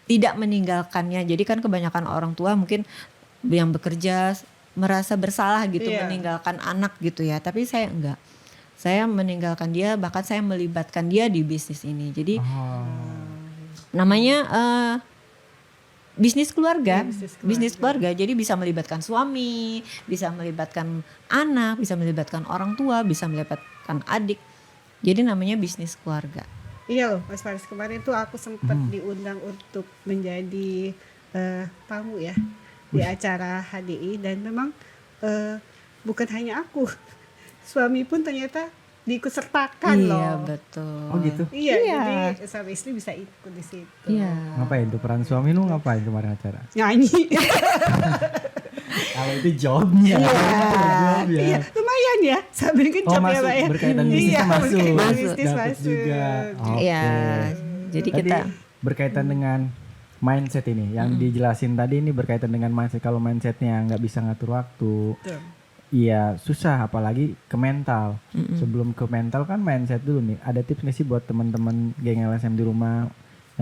tidak meninggalkannya. Jadi kan kebanyakan orang tua mungkin yang bekerja merasa bersalah gitu meninggalkan anak gitu ya. Tapi saya enggak. Saya meninggalkan dia, bahkan saya melibatkan dia di bisnis ini. Jadi namanya bisnis keluarga. Bisnis keluarga. Jadi bisa melibatkan suami, bisa melibatkan anak, bisa melibatkan orang tua, bisa melibatkan adik. Jadi namanya bisnis keluarga. Iya loh Mas Faris, kemarin tuh aku sempat diundang untuk menjadi tamu ya di acara HDI, dan memang bukan hanya aku, suami pun ternyata diikut sertakan loh. Iya betul. oh gitu. Iya, Iya. jadi suami istri bisa ikut di situ. Iya. Ngapain tuh peran suami lu ngapain kemarin acara? Nyanyi. Kalau itu jobnya. Job ya. Iya, lumayan ya. Sambil kan job ya, masuk Mbak ya. berkaitan bisnis Iya, masuk. berkaitan Masuk. bisnis Dapat masuk. juga. Oke. Iya. Jadi Tadi kita berkaitan dengan mindset ini yang dijelasin tadi ini berkaitan dengan mindset. Kalau mindsetnya nggak bisa ngatur waktu, Betul. iya susah, apalagi ke mental. Sebelum ke mental kan mindset dulu nih. Ada tips nggak sih buat teman-teman geng LSM di rumah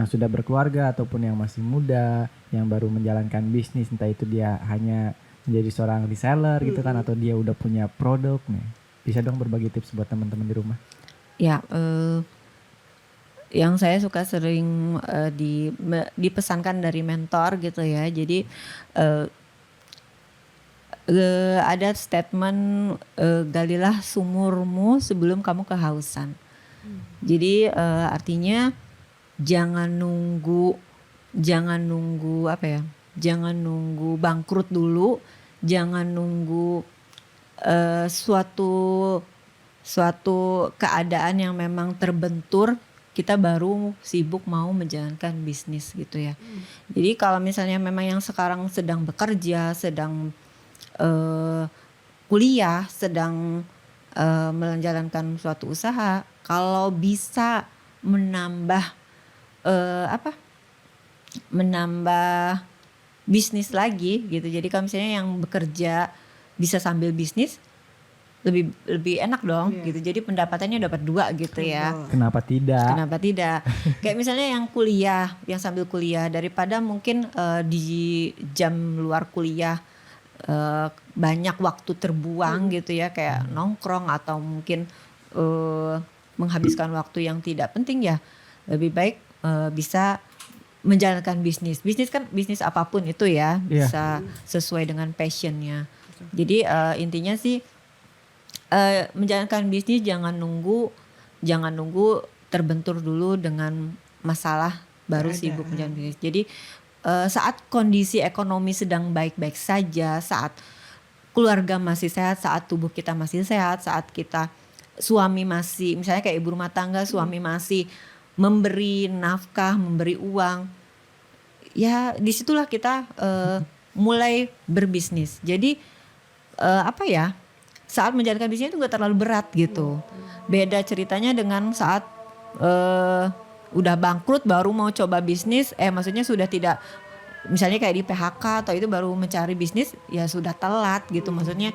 yang sudah berkeluarga ataupun yang masih muda, yang baru menjalankan bisnis, entah itu dia hanya menjadi seorang reseller gitu kan, atau dia udah punya produk nih. Bisa dong berbagi tips buat teman-teman di rumah. ya yang saya suka sering dipesankan dari mentor gitu ya. Jadi ada statement galilah sumurmu sebelum kamu kehausan. Jadi artinya jangan nunggu apa ya? Jangan nunggu bangkrut dulu, jangan nunggu suatu keadaan yang memang terbentur kita baru sibuk mau menjalankan bisnis gitu ya. Jadi kalau misalnya memang yang sekarang sedang bekerja, sedang kuliah, sedang menjalankan suatu usaha, kalau bisa menambah menambah bisnis lagi gitu. Jadi kalau misalnya yang bekerja bisa sambil bisnis lebih enak dong gitu. Jadi pendapatannya dapat 2 gitu ya. Kenapa tidak? Kenapa tidak? Kayak misalnya yang kuliah, yang sambil kuliah daripada mungkin di jam luar kuliah banyak waktu terbuang gitu ya, kayak nongkrong atau mungkin menghabiskan waktu yang tidak penting ya. Lebih baik bisa menjalankan bisnis. Bisnis kan bisnis apapun itu ya, bisa sesuai dengan passionnya. Jadi intinya sih menjalankan bisnis jangan nunggu terbentur dulu dengan masalah baru sibuk menjalankan bisnis. Jadi saat kondisi ekonomi sedang baik-baik saja, saat keluarga masih sehat, saat tubuh kita masih sehat, saat kita suami masih misalnya kayak ibu rumah tangga, suami masih memberi nafkah, memberi uang, ya disitulah kita mulai berbisnis. Jadi saat menjalankan bisnis itu gak terlalu berat gitu. Beda ceritanya dengan saat udah bangkrut baru mau coba bisnis, maksudnya sudah tidak, misalnya kayak di PHK atau itu baru mencari bisnis, ya sudah telat gitu. Maksudnya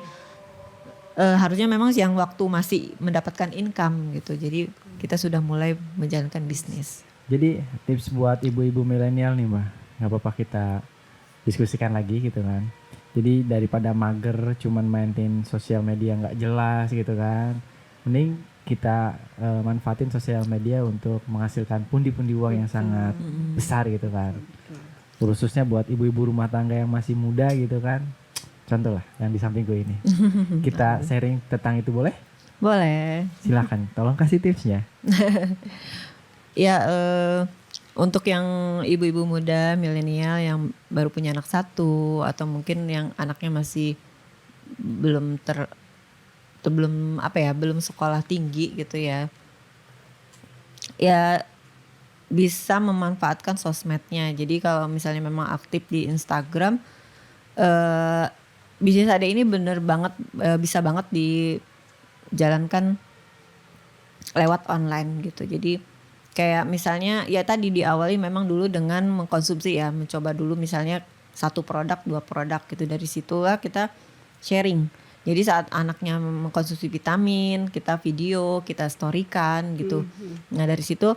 harusnya memang yang waktu masih mendapatkan income gitu. Jadi kita sudah mulai menjalankan bisnis. Jadi tips buat ibu-ibu milenial nih Mbak, gak apa-apa kita diskusikan lagi gitu kan. Jadi daripada mager cuman maintain sosial media gak jelas gitu kan, mending kita manfaatin sosial media untuk menghasilkan pundi-pundi uang yang sangat besar gitu kan. Khususnya buat ibu-ibu rumah tangga yang masih muda gitu kan. Contoh lah yang di samping gue ini. Kita sharing tentang itu boleh? Boleh. Silakan, tolong kasih tipsnya. Ya untuk yang ibu-ibu muda milenial yang baru punya anak 1 atau mungkin yang anaknya masih belum sekolah tinggi gitu ya. Ya bisa memanfaatkan sosmednya. Jadi kalau misalnya memang aktif di Instagram, bisnis Ade ini bisa banget dijalankan lewat online gitu. Jadi kayak misalnya ya tadi diawali memang dulu dengan mengkonsumsi ya, mencoba dulu misalnya 1 produk 2 produk gitu, dari situlah kita sharing. Jadi saat anaknya mengkonsumsi vitamin, kita video, kita storykan gitu. Nah dari situ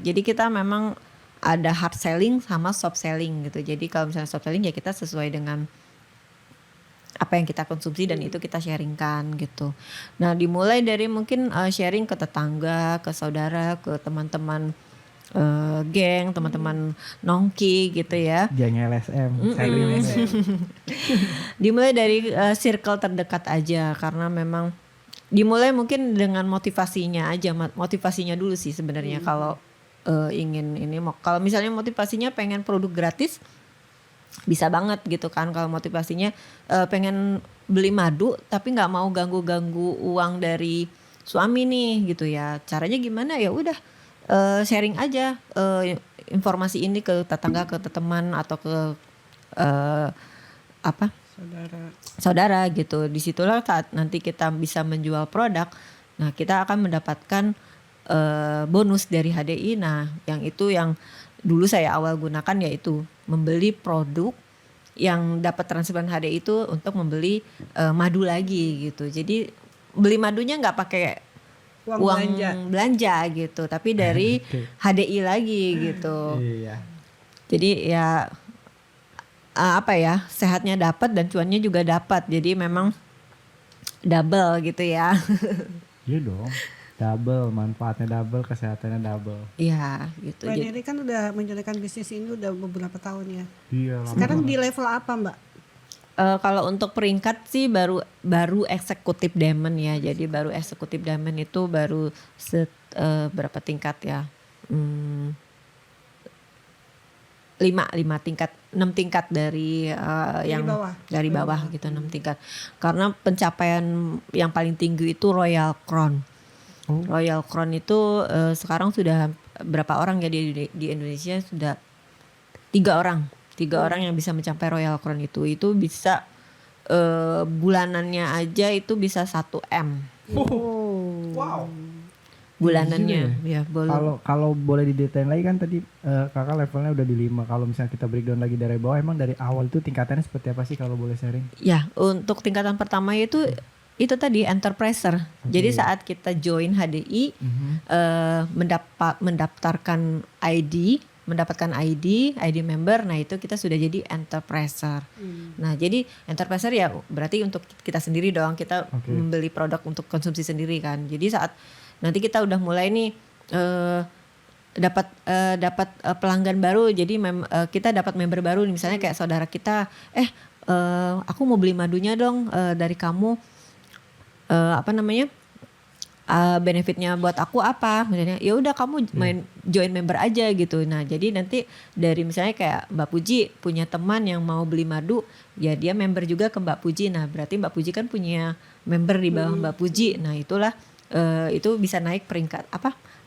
jadi kita memang ada hard selling sama soft selling gitu. Jadi kalau misalnya soft selling ya kita sesuai dengan apa yang kita konsumsi dan itu kita sharingkan gitu. Nah dimulai dari mungkin sharing ke tetangga, ke saudara, ke teman-teman geng, teman-teman nongki gitu ya. Geng LSM. Dimulai dari circle terdekat aja, karena memang dimulai mungkin dengan motivasinya aja, motivasinya dulu sih sebenarnya. Kalau ingin ini, kalau misalnya motivasinya pengen produk gratis, bisa banget gitu kan. Kalau motivasinya pengen beli madu tapi nggak mau ganggu uang dari suami nih gitu ya, caranya gimana? Ya udah sharing aja informasi ini ke tetangga, ke teman atau ke saudara gitu. Disitulah saat nanti kita bisa menjual produk, nah kita akan mendapatkan bonus dari HDI. Nah yang itu yang dulu saya awal gunakan, yaitu membeli produk yang dapat transferan HDI itu untuk membeli madu lagi gitu. Jadi beli madunya nggak pakai uang belanja gitu, tapi dari HDI lagi gitu. Jadi ya sehatnya dapat dan cuannya juga dapat. Jadi memang double gitu ya. Iya dong. Double, manfaatnya double, kesehatannya double. Iya gitu. Mbak Neri kan udah menjalankan bisnis ini udah beberapa tahun ya. Iya. Sekarang di level apa Mbak? Kalau untuk peringkat sih baru eksekutif diamond ya. Jadi baru eksekutif diamond itu baru berapa tingkat ya? 6 tingkat dari yang bawah. dari bawah gitu, 6 tingkat. Karena pencapaian yang paling tinggi itu Royal Crown. Royal Crown itu sekarang sudah berapa orang ya di Indonesia, sudah 3 orang. 3 orang yang bisa mencapai Royal Crown itu bisa bulanannya aja itu bisa 1 M. Wow. Bulanannya ya boleh. Kalau boleh didetail lagi kan tadi kakak levelnya udah di 5. Kalau misalnya kita breakdown lagi dari bawah, emang dari awal itu tingkatannya seperti apa sih kalau boleh sharing? Ya, untuk tingkatan pertama itu tadi enterpriser. Jadi saat kita join HDI mendapatkan ID member, nah itu kita sudah jadi enterpriser. Nah, jadi enterpriser ya berarti untuk kita sendiri dong, kita membeli produk untuk konsumsi sendiri kan. Jadi saat nanti kita udah mulai nih dapat pelanggan baru, jadi kita dapat member baru nih, misalnya kayak saudara kita, aku mau beli madunya dong dari kamu, benefitnya buat aku apa? Misalnya ya udah kamu join member aja gitu. Nah, jadi nanti dari misalnya kayak Mbak Puji punya teman yang mau beli madu, ya dia member juga ke Mbak Puji. Nah, berarti Mbak Puji kan punya member di bawah Mbak Puji. Nah, itulah itu bisa naik peringkat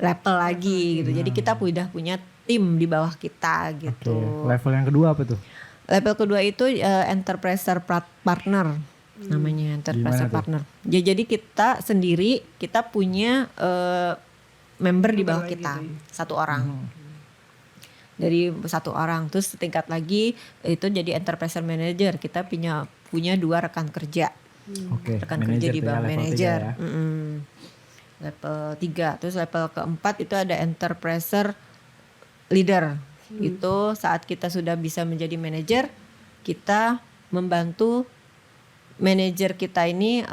level lagi gitu. Jadi kita udah punya tim di bawah kita gitu. Level yang kedua apa tuh? Level kedua itu enterpriser partner namanya, enterpriser partner. Ya, jadi kita sendiri kita punya member di bawah kita satu orang. Dari satu orang, terus setingkat lagi itu jadi enterpriser manager. Kita punya 2 rekan kerja. Rekan kerja di bawah manajer. Level 3. Terus level keempat itu ada enterpriser leader. Itu saat kita sudah bisa menjadi manajer, kita membantu manajer kita ini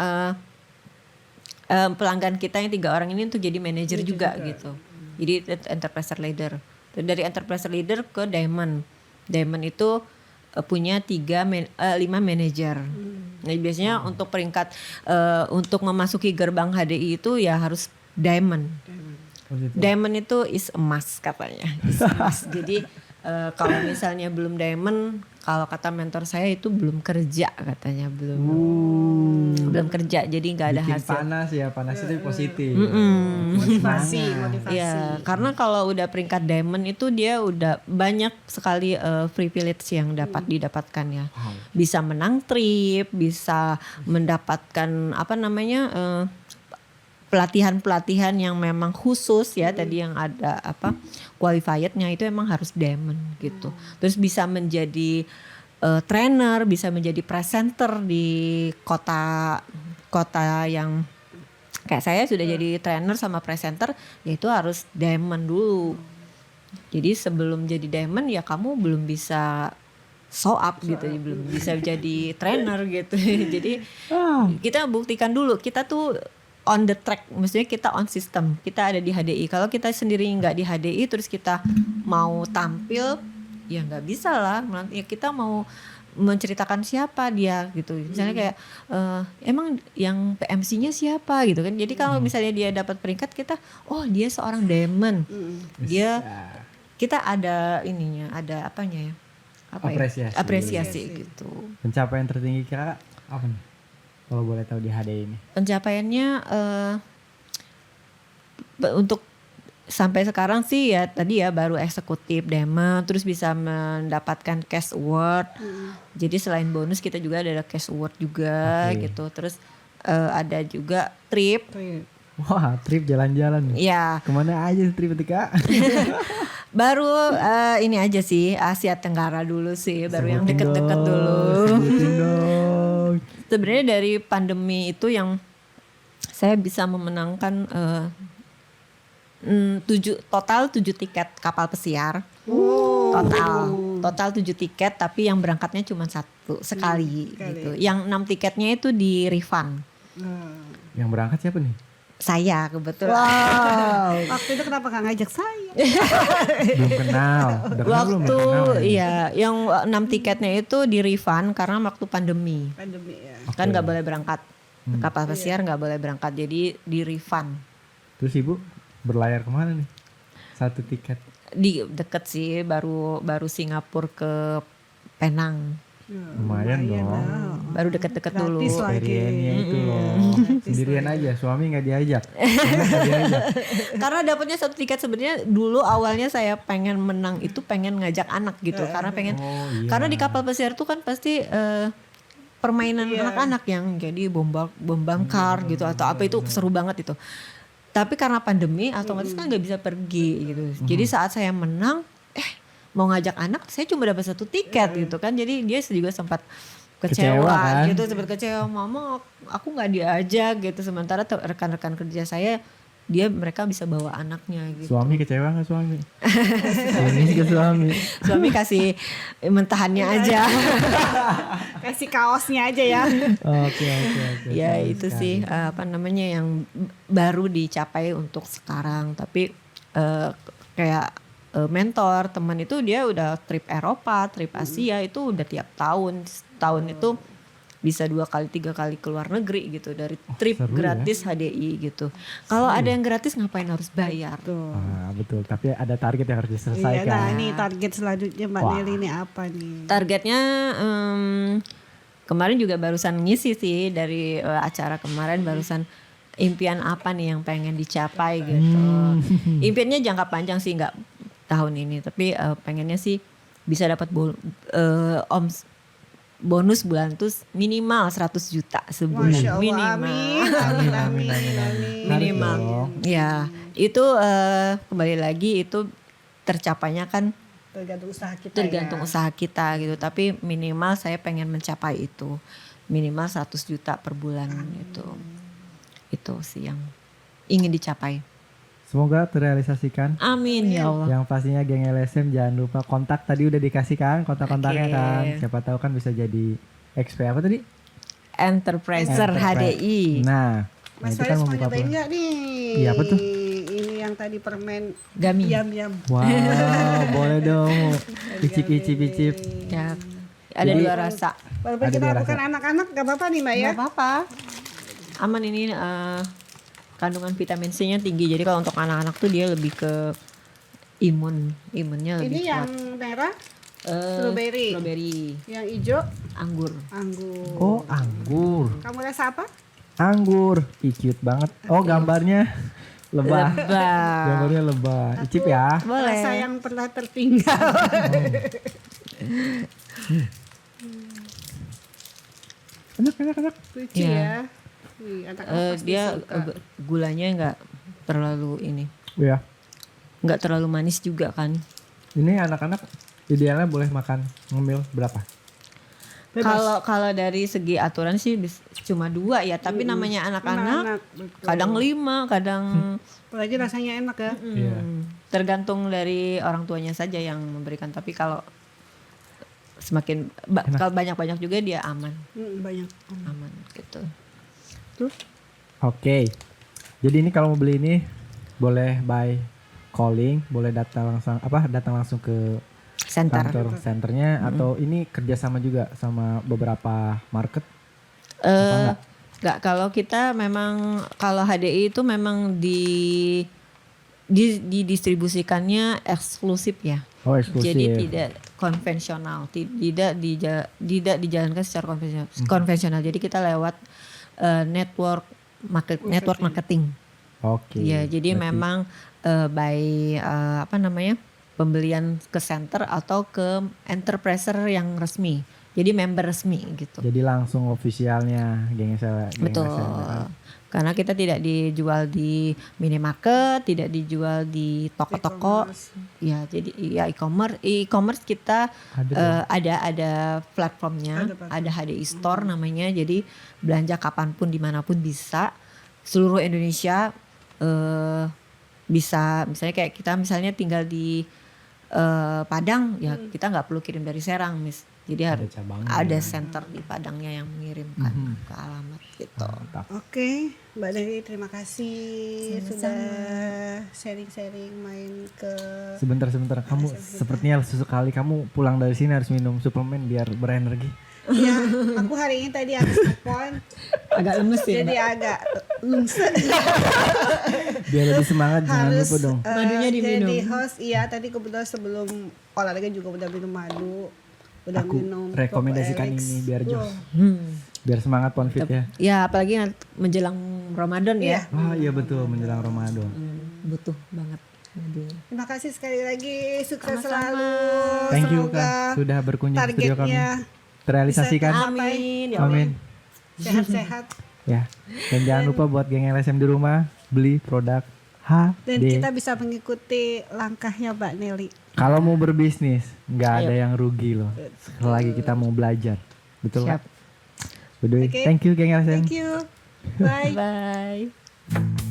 pelanggan kita yang 3 orang ini untuk jadi manajer juga gitu. Jadi enterpriser leader. Dari enterpriser leader ke diamond. Diamond itu punya 5 manajer. Nah, biasanya untuk peringkat untuk memasuki gerbang HDI itu ya harus diamond. Diamond itu is emas katanya. Jadi kalau misalnya belum diamond, kalau kata mentor saya itu belum kerja katanya, belum kerja, jadi nggak ada bikin hasil. Panas itu positif. Motivasi. Ya, karena kalau udah peringkat diamond itu dia udah banyak sekali privilege yang dapat didapatkan ya. Bisa menang trip, bisa mendapatkan pelatihan-pelatihan yang memang khusus ya, tadi yang ada qualifiednya itu emang harus diamond gitu. Terus bisa menjadi trainer, bisa menjadi presenter di kota yang kayak saya sudah jadi trainer sama presenter, yaitu harus diamond dulu. Jadi sebelum jadi diamond ya kamu belum bisa show up gitu, belum bisa jadi trainer gitu. Jadi kita buktikan dulu kita tuh on the track, maksudnya kita on system, kita ada di HDI. Kalau kita sendiri nggak di HDI terus kita mau tampil, ya nggak bisa lah. Ya kita mau menceritakan siapa dia gitu. Misalnya kayak emang yang PMC-nya siapa gitu kan. Jadi kalau misalnya dia dapat peringkat, kita dia seorang diamond. Kita ada ininya, ada apanya ya? Apresiasi gitu. Pencapaian tertinggi kira apa nih? Kalau boleh tahu di HDI ini. Pencapaiannya untuk sampai sekarang sih ya tadi ya baru eksekutif diamond, terus bisa mendapatkan cash award. Jadi selain bonus kita juga ada cash award juga gitu. Terus ada juga trip. Wah, trip jalan-jalan. Iya. Kemana aja trip itu Kak? Baru ini aja sih, Asia Tenggara dulu sih, baru yang deket-deket dulu. Sebenarnya dari pandemi itu yang saya bisa memenangkan total 7 tiket kapal pesiar. Total 7 tiket, tapi yang berangkatnya cuma 1 sekali gitu. Yang 6 tiketnya itu di refund. Yang berangkat siapa nih? saya kebetulan. Wow. Waktu itu kenapa gak ngajak saya? Belum kenal. Udah kenal belum? Waktu Belum kenal, ya? iya yang 6 tiketnya itu di refund karena waktu pandemi. Pandemi ya. Kan Oke. nggak boleh berangkat. Kapal pesiar nggak boleh berangkat, jadi di refund. Terus ibu berlayar kemana nih? 1 tiket. Di deket sih, baru Singapura ke Penang. Lumayan dong. Baru deket-deket dulu. Gratis lagi. Experience-nya itu loh. Sendirian aja, suami nggak diajak. Anak nggak diajak. Karena dapatnya 1 tiket sebenarnya dulu awalnya saya pengen menang itu pengen ngajak anak gitu, karena pengen Oh iya. karena di kapal pesiar tuh kan pasti permainan anak-anak yang jadi bom bangkar gitu atau apa itu seru banget itu. Tapi karena pandemi otomatis kan nggak bisa pergi gitu. Jadi saat saya menang, mau ngajak anak, saya cuma dapat 1 tiket gitu kan. Jadi dia juga sempat Kecewa, kan? gitu, sempat kecewa. Mama, aku nggak diajak gitu. Sementara rekan-rekan kerja saya mereka bisa bawa anaknya gitu. Suami kecewa nggak suami? Ini ke suami. Suami kasih mentahannya aja. Kasih kaosnya aja ya. Oke. Ya Keren itu sekali. sih apa namanya yang baru dicapai untuk sekarang. Tapi kayak mentor teman itu dia udah trip Eropa, trip Asia itu udah tiap tahun. Tahun itu bisa 2 kali 3 kali keluar negeri gitu dari trip seru gratis HDI gitu. Kalau ada yang gratis ngapain harus bayar? Ah, betul, tapi ada target yang harus Iya, diselesaikan. nah ini target selanjutnya Mbak Wah. Nelly ini apa nih? Targetnya kemarin juga barusan ngisi sih dari acara kemarin barusan impian apa nih yang pengen dicapai gitu. Impiannya jangka panjang sih nggak tahun ini tapi pengennya sih bisa dapat bonus bulan tuh minimal 100 juta sebulan Masya Allah, minimal. amin. Minimal. Harus dong. Ya, itu kembali lagi itu tercapainya kan Tergantung usaha kita tergantung ya. usaha kita gitu. Tapi minimal saya pengen mencapai itu. Minimal 100 juta per bulan itu. Itu sih yang ingin dicapai. Semoga terrealisasikan. Amin ya Allah. Yang pastinya geng LSM jangan lupa kontak tadi udah dikasih kan kontak-kontaknya Oke. kan. Siapa tahu kan bisa jadi XP apa tadi? Enterpriser Enterprise. HDI. Nah, Mas itu Faris kan mau membuka nyobain peluang. nggak nih? Iya, apa tuh? Ini yang tadi permen Gami. yam. Wow, boleh dong. Icip. Ya. Ada Jadi- 2 rasa. Walaupun Ada kita dua bukan rasa. anak-anak gak apa-apa nih Mbak ya. Nggak apa-apa. Aman ini kandungan vitamin C-nya tinggi. Jadi kalau untuk anak-anak tuh dia lebih ke imunnya lebih Ini yang kuat. merah Strawberry. yang hijau Anggur. anggur. Oh, anggur. Kamu rasa apa? Anggur. Ih, cute banget. Oh, gambarnya lebah. Lebah. Gambarnya lebah. Icip ya. Boleh. Rasa yang pernah tertinggal. Enak. Lucu Iya. ya. Wih, anak-anak pasti Dia suka. gulanya nggak terlalu ini, Ya. nggak terlalu manis juga kan. Ini anak-anak idealnya boleh makan ngemil berapa? Kalau dari segi aturan sih cuma 2 ya, tapi namanya anak-anak Anak, betul. kadang 5, kadang Apalagi rasanya enak ya. Iya. tergantung dari orang tuanya saja yang memberikan. Tapi kalau semakin kalau banyak-banyak juga dia aman Banyak. gitu. Oke. Jadi ini kalau mau beli ini boleh by calling, boleh datang langsung ke Center. kantor senternya atau ini kerjasama juga sama beberapa market. Nggak, kalau kita memang kalau HDI itu memang didistribusikannya eksklusif ya. Oh, eksklusif. Jadi tidak konvensional, tidak dijalankan secara konvensional. Jadi kita lewat network marketing. Oke. Ya, jadi berarti memang by pembelian ke center atau ke enterpriser yang resmi. Jadi member resmi gitu. jadi langsung ofisialnya geng SL. Betul. Karena kita tidak dijual di minimarket, tidak dijual di toko-toko. Ya, jadi ya e-commerce kita ada platformnya, ada HDI Store namanya. Jadi belanja kapanpun dimanapun bisa. Seluruh Indonesia bisa, misalnya kayak kita misalnya tinggal di Padang ya kita nggak perlu kirim dari Serang, Miss. Jadi harus cabangnya. ada center di Padangnya yang mengirimkan ke alamat gitu. Mantap. Oke, Mbak Nelly terima kasih Sama-sama. sudah sharing-sharing main ke Sebentar kamu sepertinya sekali kamu pulang dari sini harus minum suplemen biar berenergi. ya, aku hari ini tadi habis telepon Agak lemes ya, jadi agak lungse. Biar lebih semangat jangan Harus lupa dong. Madunya diminum. jadi host. Iya, tadi kebetulan sebelum olahraga juga udah minum madu, udah Aku minum rekomendasikan Propoelix. ini biar jos. Wah, Biar semangat ponfit ya. Ya apalagi menjelang Ramadan ya. Ah iya betul menjelang Ramadan. Butuh banget madunya. terima kasih sekali lagi, sukses Sama-sama. selalu. Thank you Semoga Kak sudah berkunjung di studio kami. targetnya Terrealisasikan. bisa Amin. Ya Allah. Amin. sehat-sehat. Ya. Dan jangan lupa buat geng LSM di rumah beli produk HD. Dan kita bisa mengikuti langkahnya Mbak Nelly. Kalau mau berbisnis nggak ada Ayo. yang rugi loh. Sekali lagi kita mau belajar. Betul Siap. Kak? Udah, Oke. thank you geng LSM. Thank you. Bye. Bye.